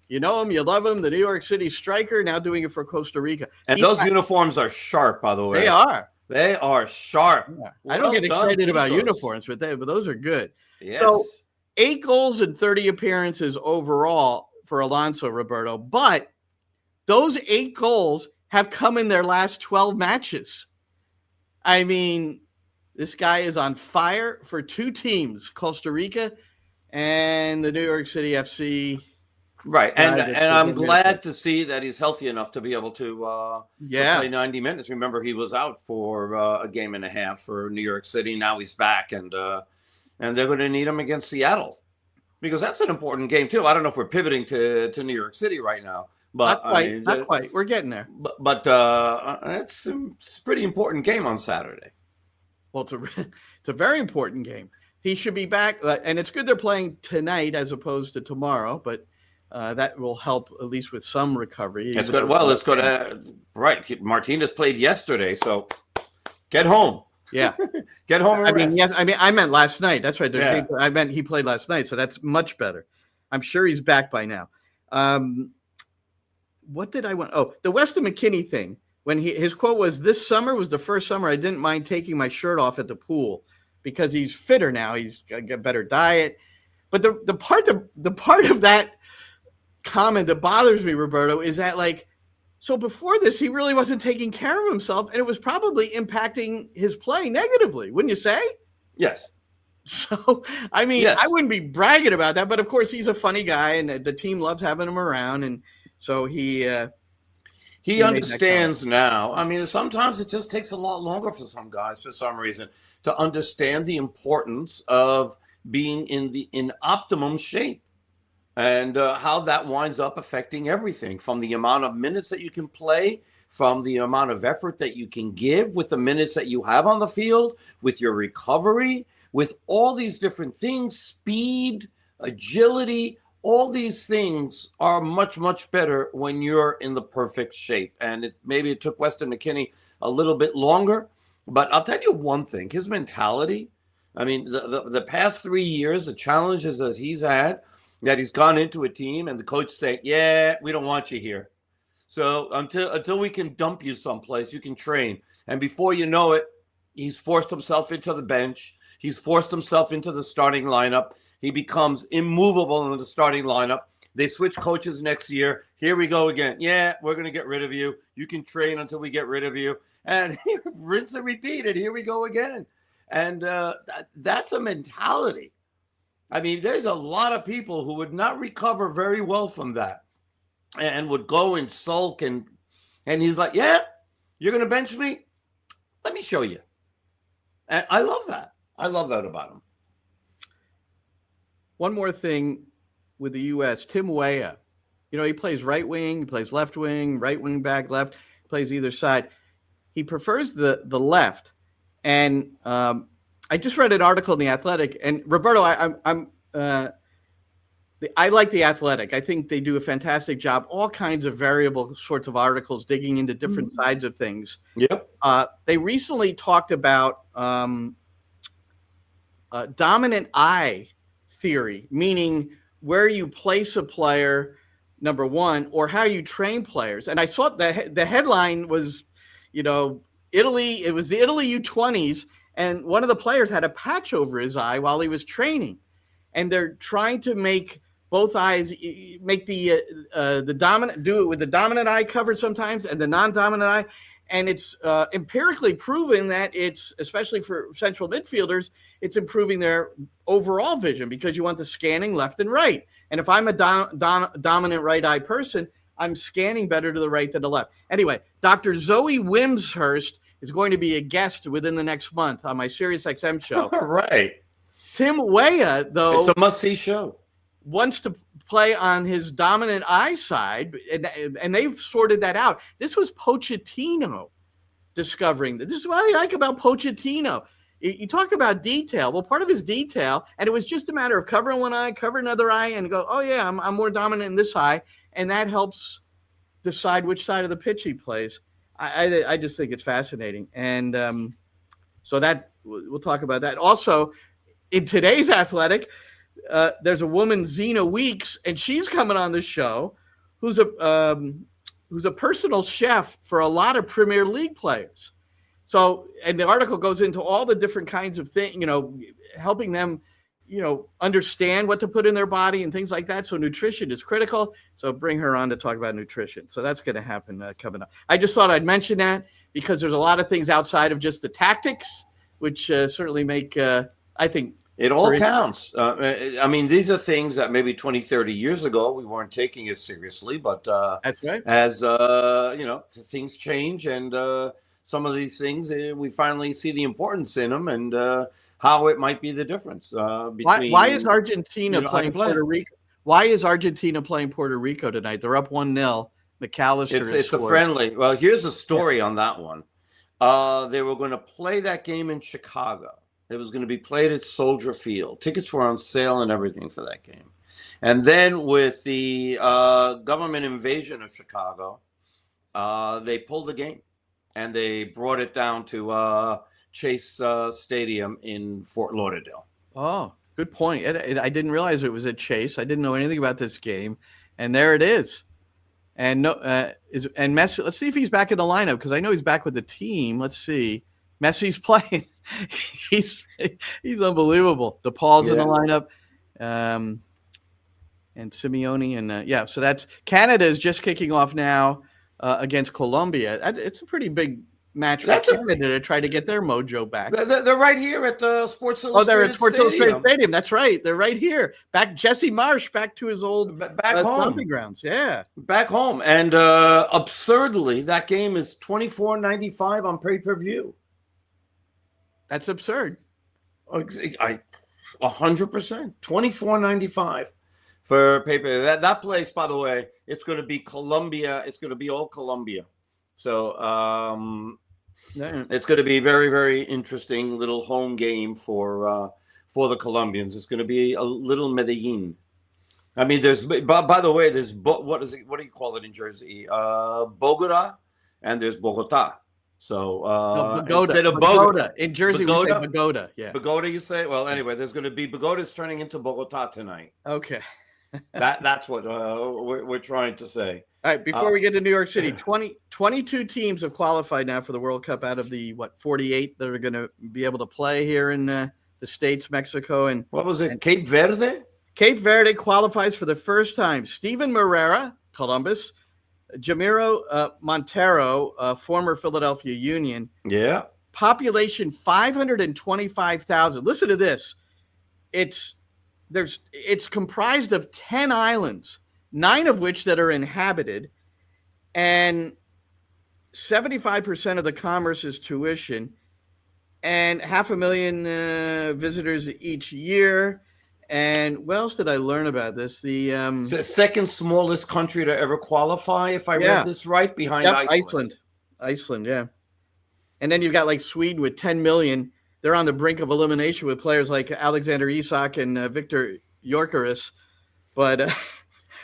Speaker 1: You know him, you love him. The New York City striker, now doing it for Costa Rica.
Speaker 4: And those uniforms are sharp, by the way.
Speaker 1: They are.
Speaker 4: They are sharp.
Speaker 1: Yeah. I don't get excited about uniforms, but those are good.
Speaker 4: Yes.
Speaker 1: So 8 goals and 30 appearances overall for Alonso, Roberto. But those 8 goals have come in their last 12 matches. I mean, this guy is on fire for 2 teams, Costa Rica and the New York City FC.
Speaker 4: Right. And I'm glad to see that he's healthy enough to be able to play 90 minutes. Remember, he was out for a game and a half for New York City. Now he's back, and they're going to need him against Seattle because that's an important game, too. I don't know if we're pivoting to New York City right now. But
Speaker 1: not quite. We're getting there.
Speaker 4: But it's a pretty important game on Saturday.
Speaker 1: Well, it's a very important game. He should be back, and it's good they're playing tonight as opposed to tomorrow. But that will help at least with some recovery.
Speaker 4: That's good. Well, let's go to right. Martinez played yesterday, so get home.
Speaker 1: Yeah,
Speaker 4: get home. And
Speaker 1: rest. Yes. I meant last night. That's right. Yeah. I meant he played last night, so that's much better. I'm sure he's back by now. What did I want? Oh, the Weston McKennie thing. When his quote was, "This summer was the first summer I didn't mind taking my shirt off at the pool because he's fitter now. He's got a better diet." But the part of that comment that bothers me, Roberto, is that so before this he really wasn't taking care of himself, and it was probably impacting his play negatively, wouldn't you say?
Speaker 4: Yes.
Speaker 1: So I mean, yes. I wouldn't be bragging about that, but of course he's a funny guy, and the team loves having him around, and so he
Speaker 4: understands now. I mean, sometimes it just takes a lot longer for some guys for some reason to understand the importance of being in optimum shape. And how that winds up affecting everything from the amount of minutes that you can play, from the amount of effort that you can give with the minutes that you have on the field, with your recovery, with all these different things, speed, agility, all these things are much, much better when you're in the perfect shape. And maybe it took Weston McKennie a little bit longer, but I'll tell you one thing, his mentality, I mean, the past 3 years, the challenges that he's had, that he's gone into a team and the coach saying, yeah, we don't want you here. So until we can dump you someplace, you can train. And before you know it, he's forced himself into the bench. He's forced himself into the starting lineup. He becomes immovable in the starting lineup. They switch coaches next year. Here we go again. Yeah, we're going to get rid of you. You can train until we get rid of you. And rinse and repeat it. Here we go again. And that's a mentality. I mean, there's a lot of people who would not recover very well from that and would go and sulk. And he's like, yeah, you're going to bench me? Let me show you. And I love that. I love that about him.
Speaker 1: One more thing with the U.S., Tim Weah. You know, he plays right wing, he plays left wing, right wing back, left, plays either side. He prefers the left. And I just read an article in The Athletic, and Roberto, I like The Athletic. I think they do a fantastic job. All kinds of variable sorts of articles digging into different sides of things.
Speaker 4: Yep.
Speaker 1: They recently talked about dominant eye theory, meaning where you place a player, number one, or how you train players. And I saw the headline was, Italy. It was the Italy U20s. And one of the players had a patch over his eye while he was training. And they're trying to make both eyes, make the dominant, do it with the dominant eye covered sometimes and the non-dominant eye. And it's empirically proven that it's, especially for central midfielders, it's improving their overall vision because you want the scanning left and right. And if I'm a dominant right eye person, I'm scanning better to the right than the left. Anyway, Dr. Zoe Wimshurst is going to be a guest within the next month on my SiriusXM show.
Speaker 4: All right.
Speaker 1: Tim Weah, though,
Speaker 4: it's a must-see show,
Speaker 1: wants to play on his dominant eye side, and they've sorted that out. This was Pochettino discovering that. This is what I like about Pochettino. You talk about detail. Well, part of his detail, and it was just a matter of covering one eye, cover another eye, and go, oh, yeah, I'm more dominant in this eye, and that helps decide which side of the pitch he plays. I just think it's fascinating. And so that we'll talk about that. Also, in today's Athletic, there's a woman, Zena Weeks, and she's coming on the show, who's a personal chef for a lot of Premier League players. So, and the article goes into all the different kinds of things, helping them, understand what to put in their body and things like that. So nutrition is critical. So bring her on to talk about nutrition. So that's going to happen coming up. I just thought I'd mention that because there's a lot of things outside of just the tactics, which certainly make, I think,
Speaker 4: it all counts. I mean, these are things that maybe 20, 30 years ago we weren't taking as seriously, but
Speaker 1: that's right.
Speaker 4: As things change and some of these things, we finally see the importance in them and how it might be the difference between.
Speaker 1: Why is Argentina playing Puerto Rico? Why is Argentina playing Puerto Rico tonight? They're up 1-0. McAllister.
Speaker 4: It's a friendly. Well, here's a story on that one. They were going to play that game in Chicago. It was going to be played at Soldier Field. Tickets were on sale and everything for that game. And then with the government invasion of Chicago, they pulled the game and they brought it down to Chase Stadium in Fort Lauderdale.
Speaker 1: Oh, good point. I didn't realize it was at Chase. I didn't know anything about this game. And there it is. And Messi, let's see if he's back in the lineup because I know he's back with the team. Let's see. Messi's playing. he's unbelievable. DePaul's in the lineup. And Simeone and so that's Canada is just kicking off now against Colombia. It's a pretty big match for Canada to try to get their mojo back.
Speaker 4: They're right here at Sports Illustrated.
Speaker 1: Oh, they're at Sports Illustrated Stadium. That's right. They're right here. Back Jesse Marsh back to his old
Speaker 4: back home
Speaker 1: stomping grounds. Yeah,
Speaker 4: back home. And absurdly, that game is $24.95 on pay-per-view.
Speaker 1: That's absurd.
Speaker 4: 100%. $24.95 for pay-per-view. That place, by the way, it's going to be Colombia. It's going to be all Colombia. So it's going to be very, very interesting little home game for the Colombians. It's going to be a little Medellin. I mean, by the way, there's what do you call it in Jersey? Bogota, and there's Bogota. So instead of Bogota
Speaker 1: in Jersey, we say Bogota. Yeah,
Speaker 4: Bogota. You say? Well, anyway, there's going to be Bogota's turning into Bogota tonight.
Speaker 1: Okay,
Speaker 4: that's what we're trying to say.
Speaker 1: All right. Before we get to New York City, 22 teams have qualified now for the World Cup out of the 48 that are going to be able to play here in the States, Mexico, and
Speaker 4: what was it? Cape Verde.
Speaker 1: Cape Verde qualifies for the first time. Steven Moreira, Columbus. Jamiro Montero, former Philadelphia Union.
Speaker 4: Yeah.
Speaker 1: Population 525,000. Listen to this. It's comprised of 10 islands, 9 of which that are inhabited, and 75% of the commerce is tuition, and 500,000 visitors each year. And what else did I learn about this? The
Speaker 4: second smallest country to ever qualify, if I read this right, behind
Speaker 1: Iceland, yeah. And then you've got like Sweden with 10 million. They're on the brink of elimination with players like Alexander Isak and Victor Gyökeres. But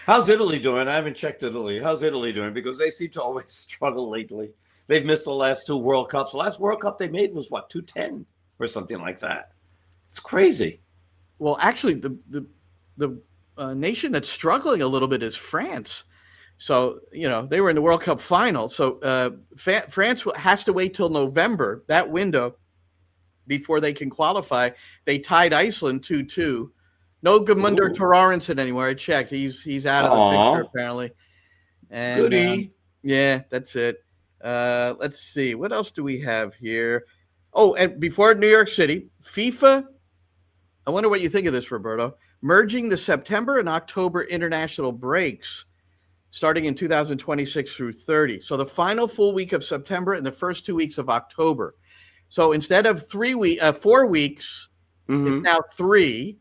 Speaker 4: how's Italy doing? I haven't checked Italy. How's Italy doing? Because they seem to always struggle lately. They've missed the last 2 World Cups. The last World Cup they made was 2010 or something like that. It's crazy.
Speaker 1: Well, actually, the nation that's struggling a little bit is France. So, they were in the World Cup final. So France has to wait till November, that window, before they can qualify. They tied Iceland 2-2. No Gudmundur Thorarensen anymore. I checked. He's out of the picture, apparently. And,
Speaker 4: goody.
Speaker 1: Yeah, that's it. Let's see. What else do we have here? Oh, and before New York City, FIFA. I wonder what you think of this, Roberto. Merging the September and October international breaks starting in 2026 through 30. So the final full week of September and the first 2 weeks of October. So instead of 4 weeks, it's now 3,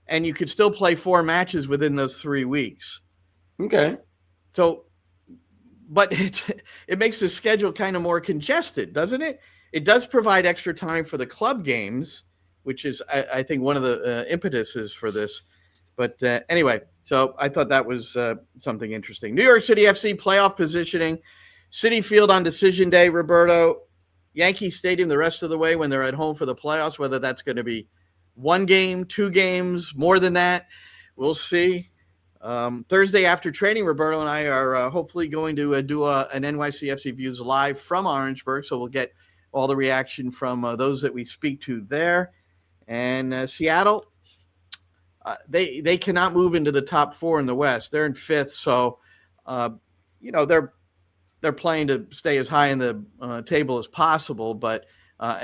Speaker 1: and you could still play 4 matches within those 3 weeks.
Speaker 4: Okay.
Speaker 1: So, but it makes the schedule kind of more congested, doesn't it? It does provide extra time for the club games, which is, I think, one of the impetuses for this. But anyway, so I thought that was something interesting. New York City FC playoff positioning. Citi Field on decision day, Roberto. Yankee Stadium the rest of the way when they're at home for the playoffs, whether that's going to be 1 game, 2 games, more than that. We'll see. Thursday after training, Roberto and I are hopefully going to do an NYCFC Views live from Orangeburg, so we'll get all the reaction from those that we speak to there. And Seattle, they cannot move into the top 4 in the West. They're in 5th, so they're playing to stay as high in the table as possible, but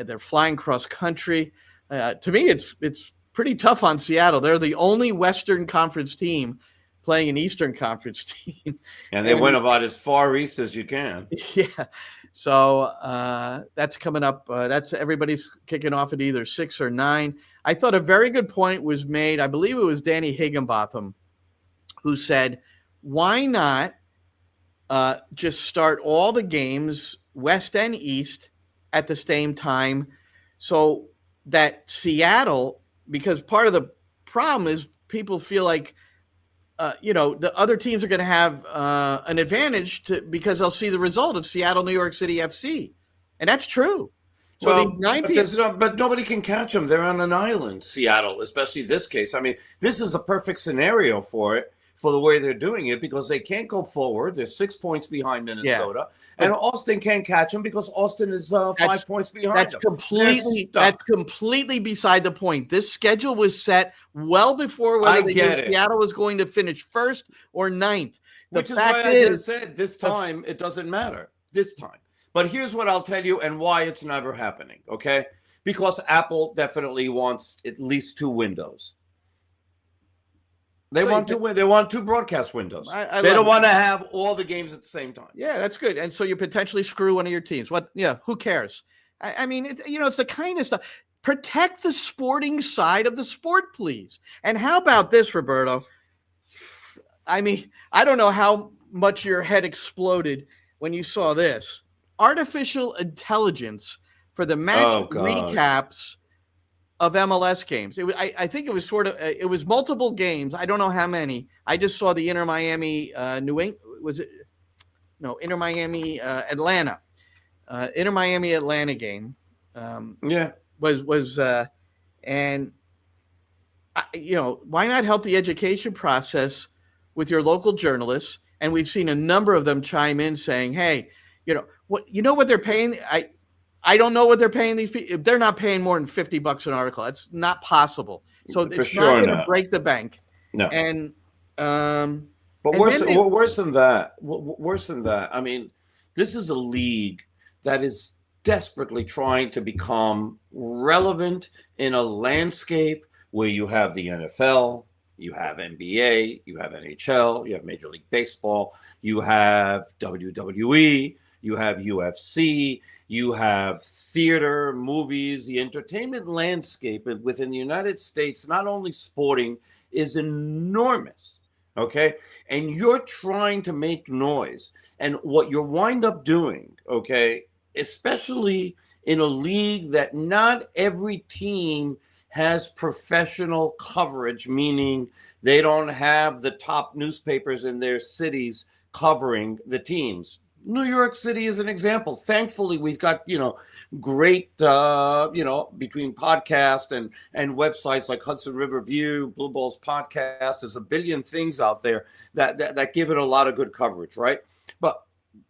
Speaker 1: they're flying cross country. To me, it's pretty tough on Seattle. They're the only Western Conference team playing an Eastern Conference team.
Speaker 4: And they went about as far east as you can.
Speaker 1: Yeah. So that's coming up. That's everybody's kicking off at either 6 or 9. I thought a very good point was made. I believe it was Danny Higginbotham who said, why not just start all the games, West and East, at the same time, so that Seattle, because part of the problem is people feel like, the other teams are going to have an advantage because they'll see the result of Seattle, New York City FC. And that's true. So
Speaker 4: but nobody can catch them. They're on an island, Seattle, especially this case. I mean, this is a perfect scenario for it, for the way they're doing it, because they can't go forward. They're 6 points behind Minnesota. Yeah. And Austin can't catch them because Austin is 5 points behind them.
Speaker 1: That's completely beside the point. This schedule was set well before whether Seattle was going to finish 1st or 9th.
Speaker 4: Which is why I just said this time it doesn't matter. This time. But here's what I'll tell you and why it's never happening, okay? Because Apple definitely wants at least 2 windows. They want They want 2 broadcast windows. They don't want to have all the games at the same time.
Speaker 1: Yeah, that's good. And so you potentially screw one of your teams. Who cares? I mean, it's the kind of stuff. Protect the sporting side of the sport, please. And how about this, Roberto? I mean, I don't know how much your head exploded when you saw this. Artificial intelligence for the match recaps of MLS games. I think it was it was multiple games. I don't know how many. I just saw the Inter Miami Inter Miami Atlanta. Inter Miami Atlanta game. Was why not help the education process with your local journalists? And we've seen a number of them chime in saying, hey, what they're paying? I don't know what they're paying these people. They're not paying more than $50 an article. That's not possible. So it's not going to break the bank.
Speaker 4: No.
Speaker 1: And
Speaker 4: but worse than that. I mean, this is a league that is desperately trying to become relevant in a landscape where you have the NFL, you have NBA, you have NHL, you have Major League Baseball, you have WWE, you have UFC, you have theater, movies. The entertainment landscape within the United States, not only sporting, is enormous, okay? And you're trying to make noise. And what you wind up doing, okay, especially in a league that not every team has professional coverage, meaning they don't have the top newspapers in their cities covering the teams. New York City is an example. Thankfully, we've got, great, between podcasts and websites like Hudson River View, Blue Balls Podcast. There's a billion things out there that give it a lot of good coverage, right? But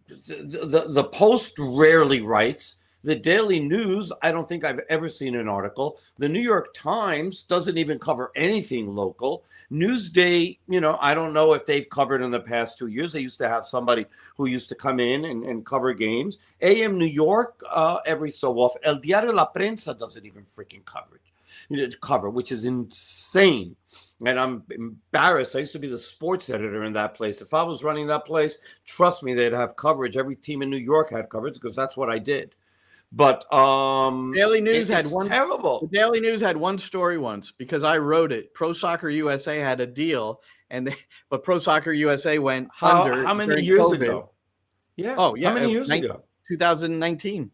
Speaker 4: the Post rarely writes. The Daily News, I don't think I've ever seen an article. The New York Times doesn't even cover anything local. Newsday, I don't know if they've covered in the past 2 years. They used to have somebody who used to come in and cover games. AM New York, every so often. El Diario La Prensa doesn't even freaking cover, which is insane. And I'm embarrassed. I used to be the sports editor in that place. If I was running that place, trust me, they'd have coverage. Every team in New York had coverage because that's what I did. But
Speaker 1: Daily News had one
Speaker 4: terrible.
Speaker 1: The Daily News had one story once because I wrote it. Pro Soccer USA had a deal, but Pro Soccer USA went under.
Speaker 4: How many years
Speaker 1: COVID.
Speaker 4: Ago? Yeah.
Speaker 1: Oh, yeah.
Speaker 4: How many years ago?
Speaker 1: 2019.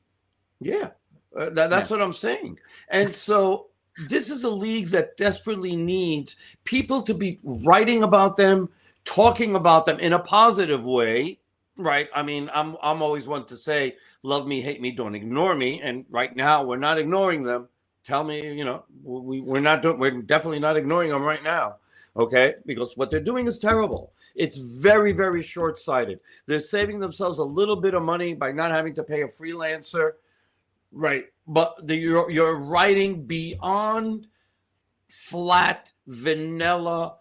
Speaker 4: Yeah, that's what I'm saying. And so this is a league that desperately needs people to be writing about them, talking about them in a positive way. Right. I mean, I'm always one to say, love me, hate me, don't ignore me. And right now we're not ignoring them. tell me, we're definitely not ignoring them right now. Okay, because what they're doing is terrible. It's very, very short-sighted. They're saving themselves a little bit of money by not having to pay a freelancer, right? But you're writing beyond flat, vanilla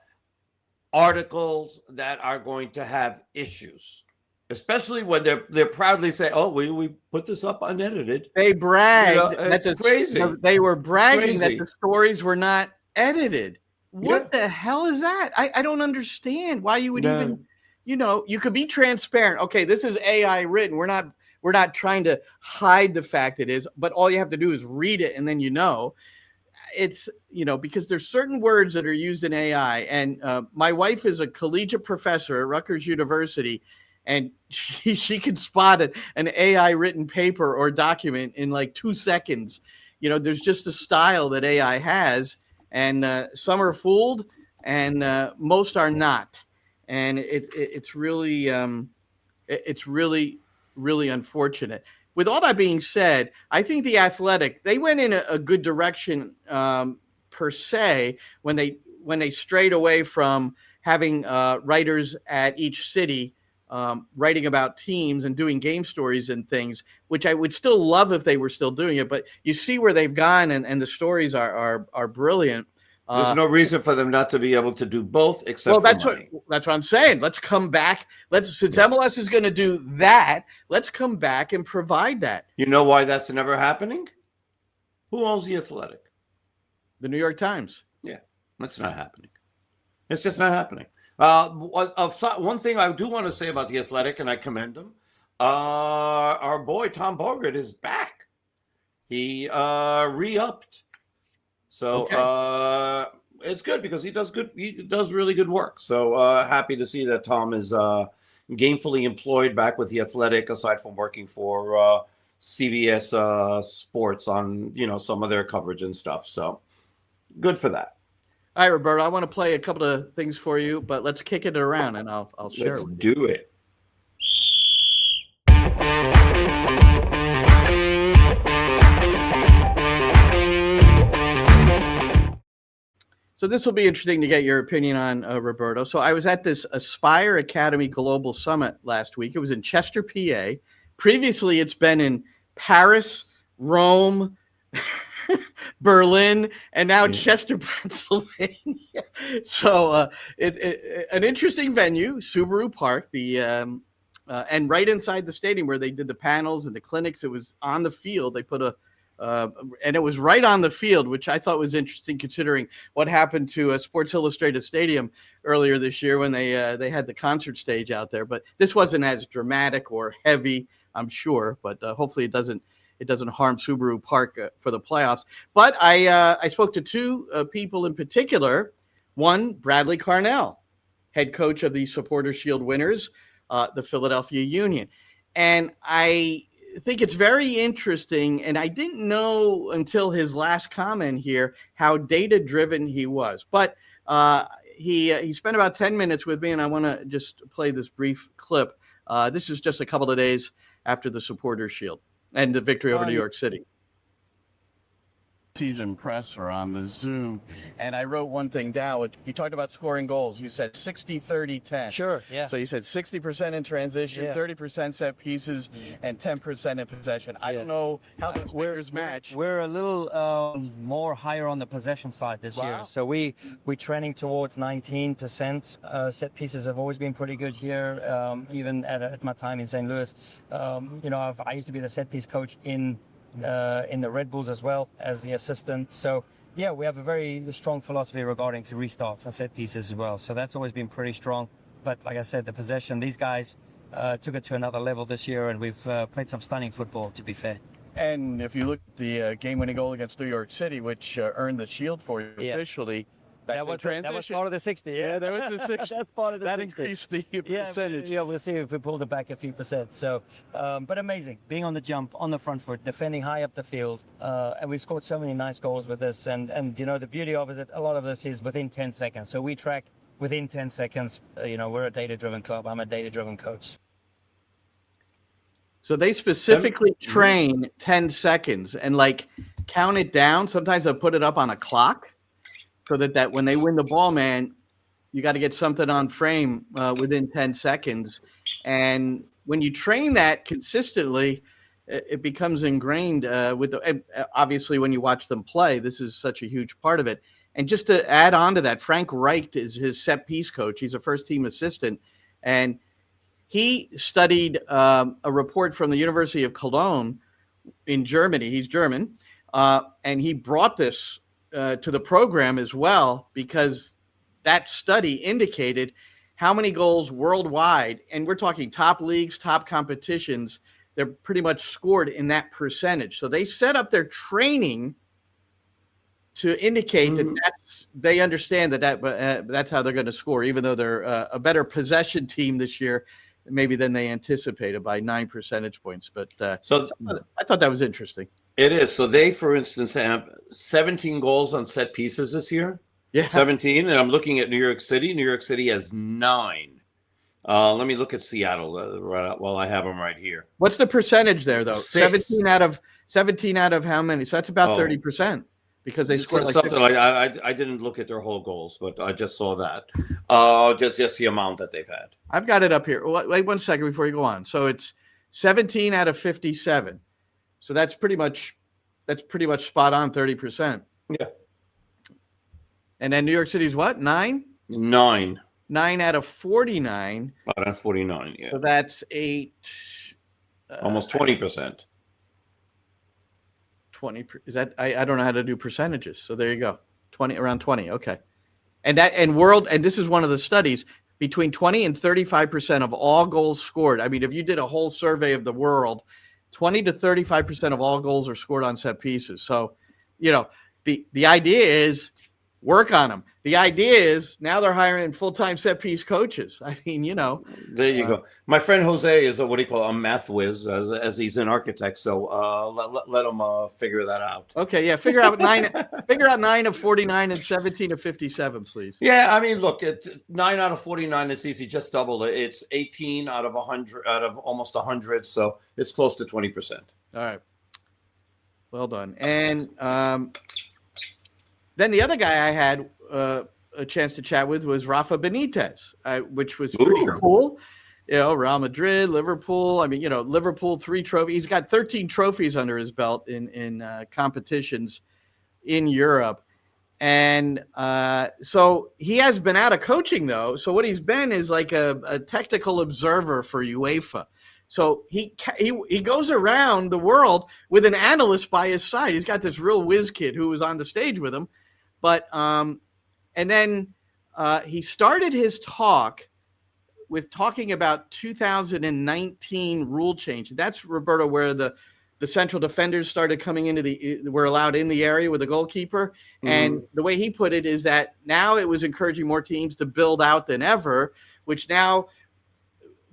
Speaker 4: articles that are going to have issues, especially when they're proudly say, "Oh, we put this up unedited."
Speaker 1: They bragged.
Speaker 4: It's crazy.
Speaker 1: They were bragging that the stories were not edited. What the hell is that? I don't understand why you would even, you could be transparent. Okay, this is AI written. We're not trying to hide the fact it is, but all you have to do is read it and then it's, because there's certain words that are used in AI. And my wife is a collegiate professor at Rutgers University, and she can spot an AI written paper or document in like 2 seconds. There's just a style that AI has. And some are fooled, and most are not. And it's really really unfortunate. With all that being said, I think the Athletic, they went in a good direction per se when they strayed away from having writers at each city writing about teams and doing game stories and things, which I would still love if they were still doing it. But you see where they've gone, and the stories are brilliant.
Speaker 4: There's no reason for them not to be able to do both, except for money.
Speaker 1: That's what I'm saying. Let's come back. Since MLS is going to do that, let's come back and provide that.
Speaker 4: You know why that's never happening? Who owns the Athletic?
Speaker 1: The New York Times.
Speaker 4: Yeah, that's not happening. It's just not happening. One thing I do want to say about the Athletic, and I commend them, our boy Tom Bogert is back. He re-upped. So it's good because he does really good work. So happy to see that Tom is gainfully employed back with the Athletic, aside from working for CBS Sports on some of their coverage and stuff. So good for that.
Speaker 1: All right, Roberto, I want to play a couple of things for you, but let's kick it around and I'll share it with you.
Speaker 4: Do it.
Speaker 1: So this will be interesting to get your opinion on, Roberto. So I was at this Aspire Academy Global Summit last week. It was in Chester, PA. Previously, it's been in Paris, Rome, Berlin, and now Chester, Pennsylvania. So an interesting venue, Subaru Park, and right inside the stadium where they did the panels and the clinics. It was on the field. They put and it was right on the field, which I thought was interesting considering what happened to Sports Illustrated Stadium earlier this year when they had the concert stage out there. But this wasn't as dramatic or heavy, I'm sure. But hopefully it doesn't harm Subaru Park for the playoffs. But I spoke to two people in particular. One, Bradley Carnell, head coach of the Supporter Shield winners, the Philadelphia Union. And I think it's very interesting, and I didn't know until his last comment here how data-driven he was. But he spent about 10 minutes with me, and I want to just play this brief clip. This is just a couple of days after the Supporter Shield and the victory over New York City. Season presser on the Zoom, and I wrote one thing down. You talked about scoring goals. You said 60, 30, 10.
Speaker 5: Sure, yeah.
Speaker 1: So you said 60% in transition, 30% set pieces, and 10% in possession. I don't know how those figures match.
Speaker 5: We're a little more higher on the possession side this year. So we're trending towards 19%. Set pieces have always been pretty good here, even at my time in St. Louis. I used to be the set piece coach in the Red Bulls as well as the assistant. So yeah, we have a very strong philosophy regarding to restarts and set pieces as well. So that's always been pretty strong. But like I said, the possession, these guys took it to another level this year, and we've played some stunning football, to be fair.
Speaker 1: And if you look at the game-winning goal against New York City, which earned the Shield for you officially,
Speaker 5: that was part of the 60. Yeah,
Speaker 1: that was the 60.
Speaker 5: That's part of the 60.
Speaker 1: That increased the percentage.
Speaker 5: Yeah, we'll see if we pulled it back a few percent. So, but amazing. Being on the jump, on the front foot, defending high up the field. And we've scored so many nice goals with this. And the beauty of it is that a lot of this is within 10 seconds. So we track within 10 seconds. We're a data-driven club. I'm a data-driven coach.
Speaker 1: So they specifically train 10 seconds and like count it down. Sometimes they'll put it up on a clock so that when they win the ball, man, you got to get something on frame within 10 seconds. And when you train that consistently, it becomes ingrained obviously when you watch them play. This is such a huge part of it. And just to add on to that, Frank Reicht is his set piece coach. He's a first team assistant. And he studied a report from the University of Cologne in Germany. He's German. And he brought this to the program as well, because that study indicated how many goals worldwide, and we're talking top leagues, top competitions, they're pretty much scored in that percentage. So they set up their training to indicate that they understand that's how they're going to score, even though they're a better possession team this year, maybe than they anticipated by 9 percentage points. But so I thought that was interesting.
Speaker 4: It is. So they, for instance, have 17 goals on set pieces this year.
Speaker 1: Yeah,
Speaker 4: 17. And I'm looking at New York City. New York City has 9. Let me look at Seattle while I have them right here.
Speaker 1: What's the percentage there, though?
Speaker 4: 6.
Speaker 1: 17 out of how many? So that's about 30%, because they scored like
Speaker 4: something like I didn't look at their whole goals, but I just saw that. Just the amount that they've had.
Speaker 1: I've got it up here. Wait 1 second before you go on. So it's 17 out of 57. So that's pretty much spot on, 30%.
Speaker 4: Yeah.
Speaker 1: And then New York City's what? 9?
Speaker 4: 9.
Speaker 1: 9 out of 49.
Speaker 4: Out of 49, yeah.
Speaker 1: So that's 8.
Speaker 4: Almost 20%.
Speaker 1: 20 is that? I don't know how to do percentages. So there you go. Around 20. Okay. And this is one of the studies, between 20 and 35% of all goals scored. I mean, if you did a whole survey of the world, 20 to 35% of all goals are scored on set pieces. So, the idea is work on them. The idea is now they're hiring full-time set piece coaches. I mean,
Speaker 4: there you go. My friend Jose is a math whiz, as he's an architect. So let him figure that out.
Speaker 1: Okay, yeah. Figure out 9 of 49 and 17 of 57, please.
Speaker 4: Yeah, I mean, look, it's 9 out of 49. It's easy, just double it. It's 18 out of 100, out of almost 100. So it's close to 20%.
Speaker 1: All right. Well done. And then the other guy I had a chance to chat with was Rafa Benitez, which was pretty cool. Real Madrid, Liverpool. I mean, Liverpool, 3 trophies. He's got 13 trophies under his belt in competitions in Europe. And so he has been out of coaching, though. So what he's been is like a technical observer for UEFA. So he goes around the world with an analyst by his side. He's got this real whiz kid who was on the stage with him. But and then he started his talk with talking about 2019 rule change. That's, Roberto, where the central defenders started coming into were allowed in the area with the goalkeeper. Mm-hmm. And the way he put it is that now it was encouraging more teams to build out than ever, which now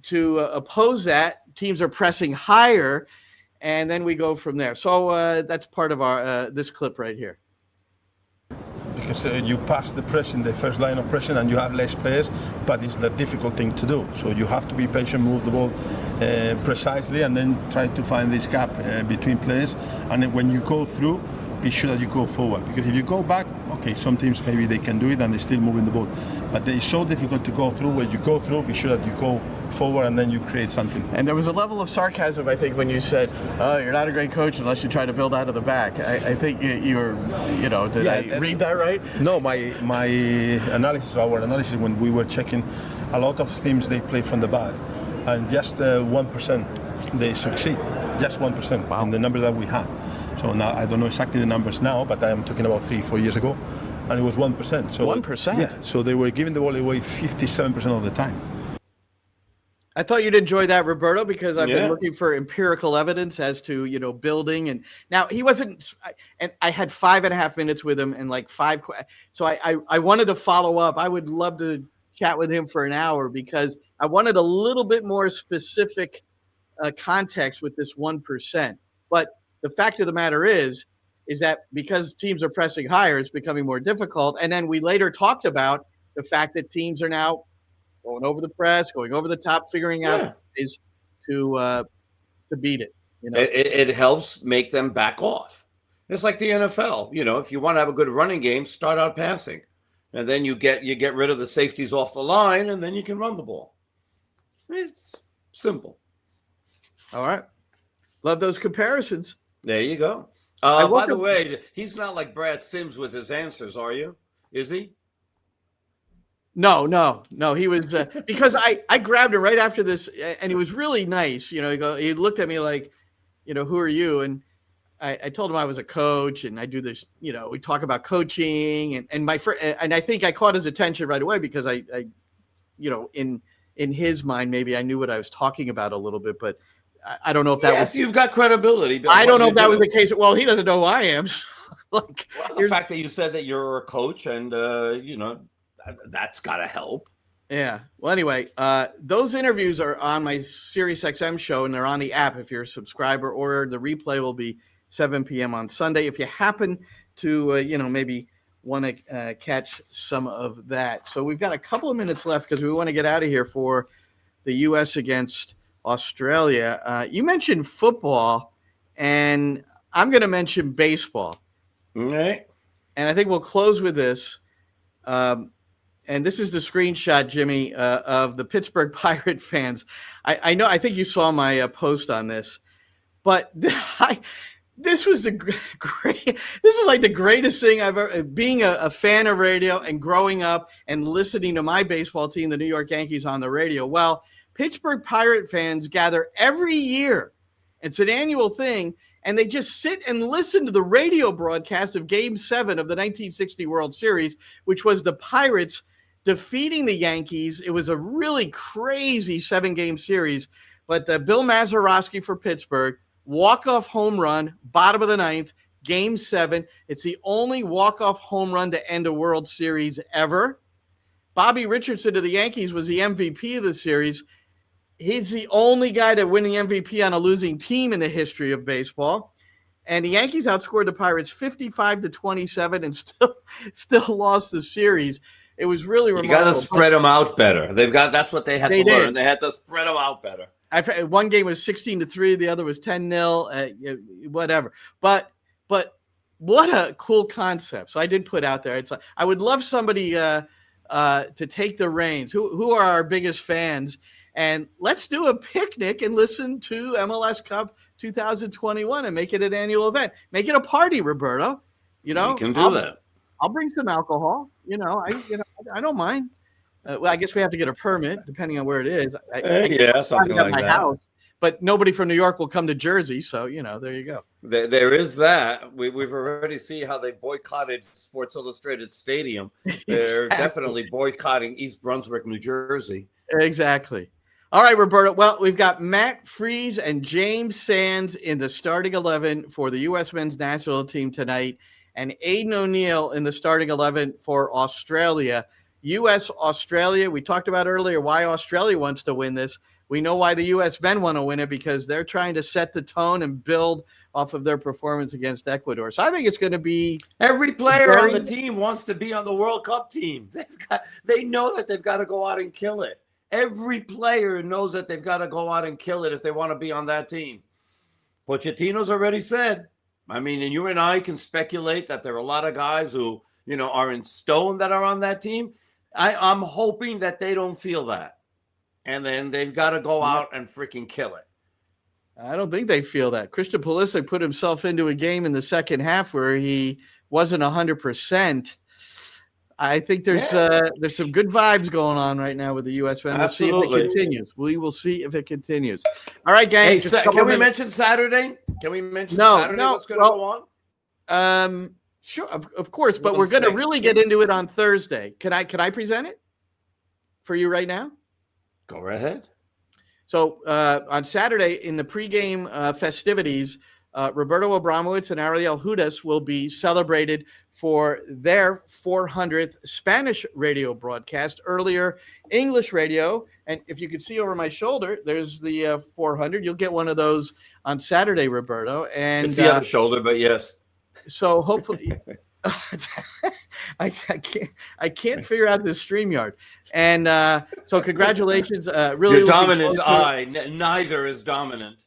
Speaker 1: to oppose that, teams are pressing higher, and then we go from there. So that's part of our this clip right here.
Speaker 6: Because you pass the pressing, the first line of pressing, and you have less players, but it's the difficult thing to do. So you have to be patient, move the ball precisely, and then try to find this gap between players. And then when you go through, be sure that you go forward. Because if you go back, okay, some teams maybe they can do it and they're still moving the ball. But it's so difficult to go through. When you go through, be sure that you go forward and then you create something.
Speaker 1: And there was a level of sarcasm, I think, when you said, "Oh, you're not a great coach unless you try to build out of the back." I think you were, did I read that right?
Speaker 6: No, my analysis, our analysis, when we were checking, a lot of teams they play from the back, and just 1% they succeed, just 1% in the numbers that we had. So now I don't know exactly the numbers now, but I am talking about 3-4 years ago, and it was 1%. So
Speaker 1: 1%.
Speaker 6: Yeah. So they were giving the ball away 57% of the time.
Speaker 1: I thought you'd enjoy that, Roberto, because I've been looking for empirical evidence as to, building. And now he wasn't, and I had 5.5 minutes with him and like 5. So I wanted to follow up. I would love to chat with him for an hour because I wanted a little bit more specific context with this 1%. But the fact of the matter is that because teams are pressing higher, it's becoming more difficult. And then we later talked about the fact that teams are now going over the press, going over the top, figuring out ways to to beat it. You know?
Speaker 4: It helps make them back off. It's like the NFL. You know, if you want to have a good running game, start out passing, and then you get rid of the safeties off the line, and then you can run the ball. It's simple.
Speaker 1: All right. Love those comparisons.
Speaker 4: There you go. By the way, he's not like Brad Sims with his answers, are you? Is he?
Speaker 1: No. He was because I grabbed him right after this, and he was really nice. You know, he looked at me like, you know, who are you? And I told him I was a coach, and I do this. You know, we talk about coaching, and my friend, and I think I caught his attention right away because I you know, in his mind, maybe I knew what I was talking about a little bit, but I don't know if that was.
Speaker 4: You've got credibility. But
Speaker 1: I don't know if that was the case. Well, he doesn't know who I am. So, like,
Speaker 4: the fact that you said that you're a coach, and you know, that's got to help.
Speaker 1: Yeah. Well, anyway, those interviews are on my SiriusXM show, and they're on the app if you're a subscriber, or the replay will be 7 p.m. on Sunday. If you happen to, you know, maybe want to catch some of that. So we've got a couple of minutes left because we want to get out of here for the U.S. against Australia. You mentioned football, and I'm going to mention baseball.
Speaker 4: All right.
Speaker 1: And I think we'll close with this. And this is the screenshot, Jimmy, of the Pittsburgh Pirate fans. I know. I think you saw my post on this, but this was the great. This is like the greatest thing I've ever. Being a fan of radio and growing up and listening to my baseball team, the New York Yankees, on the radio. Well, Pittsburgh Pirate fans gather every year. It's an annual thing, and they just sit and listen to the radio broadcast of Game 7 of the 1960 World Series, which was the Pirates defeating the Yankees. It was a really crazy 7-game series, but Bill Mazeroski for Pittsburgh, walk-off home run, bottom of the ninth, Game 7. It's the only walk-off home run to end a World Series ever. Bobby Richardson of the Yankees was the MVP of the series. He's the only guy to win the MVP on a losing team in the history of baseball. And the Yankees outscored the Pirates 55-27 and still lost the series. It was really remarkable.
Speaker 4: You got to spread them out better. That's what they had to learn. They had to spread them out better.
Speaker 1: One game was 16-3, the other was 10-0, whatever. But what a cool concept. So I did put out there. It's like, I would love somebody to take the reins. Who are our biggest fans? And let's do a picnic and listen to MLS Cup 2021 and make it an annual event. Make it a party, Roberto. You know,
Speaker 4: you can do that.
Speaker 1: I'll bring some alcohol. I don't mind. Well, I guess we have to get a permit depending on where it is.
Speaker 4: Something like that.
Speaker 1: House, but nobody from New York will come to Jersey, so there you go.
Speaker 4: There is that. We've already seen how they boycotted Sports Illustrated Stadium. They're definitely boycotting East Brunswick, New Jersey.
Speaker 1: Exactly. All right, Roberto. Well, we've got Matt Freese and James Sands in the starting 11 for the U.S. men's national team tonight, and Aidan O'Neill in the starting 11 for Australia. U.S. Australia, we talked about earlier why Australia wants to win this. We know why the U.S. men want to win it, because they're trying to set the tone and build off of their performance against Ecuador. So I think it's going to be
Speaker 4: every player on the team wants to be on the World Cup team. They know that they've got to go out and kill it. Every player knows that they've got to go out and kill it if they want to be on that team. Pochettino's already said. I mean, and you and I can speculate that there are a lot of guys who, are in stone that are on that team. I'm hoping that they don't feel that. And then they've got to go out and freaking kill it.
Speaker 1: I don't think they feel that. Christian Pulisic put himself into a game in the second half where he wasn't 100%. I think there's some good vibes going on right now with the U.S. men. We'll see if it continues. We will see if it continues. All right, gang.
Speaker 4: Hey, can we mention Saturday? Can we mention Saturday? What's going to go
Speaker 1: on? Sure, of course, but we're going to really get into it on Thursday. Can I present it for you right now?
Speaker 4: Go right ahead.
Speaker 1: So on Saturday in the pregame festivities, Roberto Abramowitz and Ariel Hudas will be celebrated for their 400th Spanish radio broadcast. Earlier, English radio. And if you can see over my shoulder, there's the 400. You'll get one of those on Saturday, Roberto. And
Speaker 4: it's the other shoulder, but yes.
Speaker 1: So hopefully, I can't figure out this StreamYard. And so congratulations. Really,
Speaker 4: your dominant eye. Neither is dominant.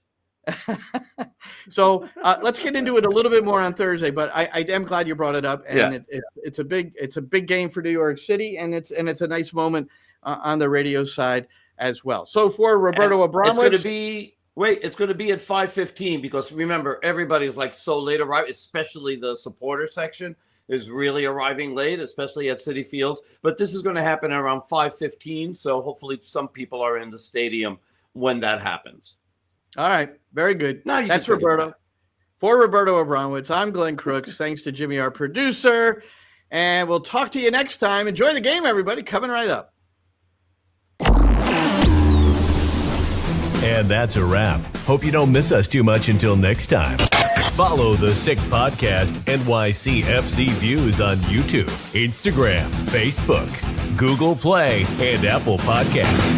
Speaker 1: So let's get into it a little bit more on Thursday. But I am glad you brought it up, and it's a big game for New York City, and it's a nice moment on the radio side as well. So for Roberto Abramowitz,
Speaker 4: it's going to be at 5:15 because remember everybody's like so late arriving, especially the supporter section is really arriving late, especially at Citi Field. But this is going to happen around 5:15, so hopefully some people are in the stadium when that happens.
Speaker 1: All right, very good. That's Roberto. For Roberto Abramowitz, I'm Glenn Crooks. Thanks to Jimmy, our producer, and we'll talk to you next time. Enjoy the game, everybody. Coming right up.
Speaker 2: And that's a wrap. Hope you don't miss us too much until next time. Follow the Sick Podcast NYCFC Views on YouTube, Instagram, Facebook, Google Play, and Apple Podcasts.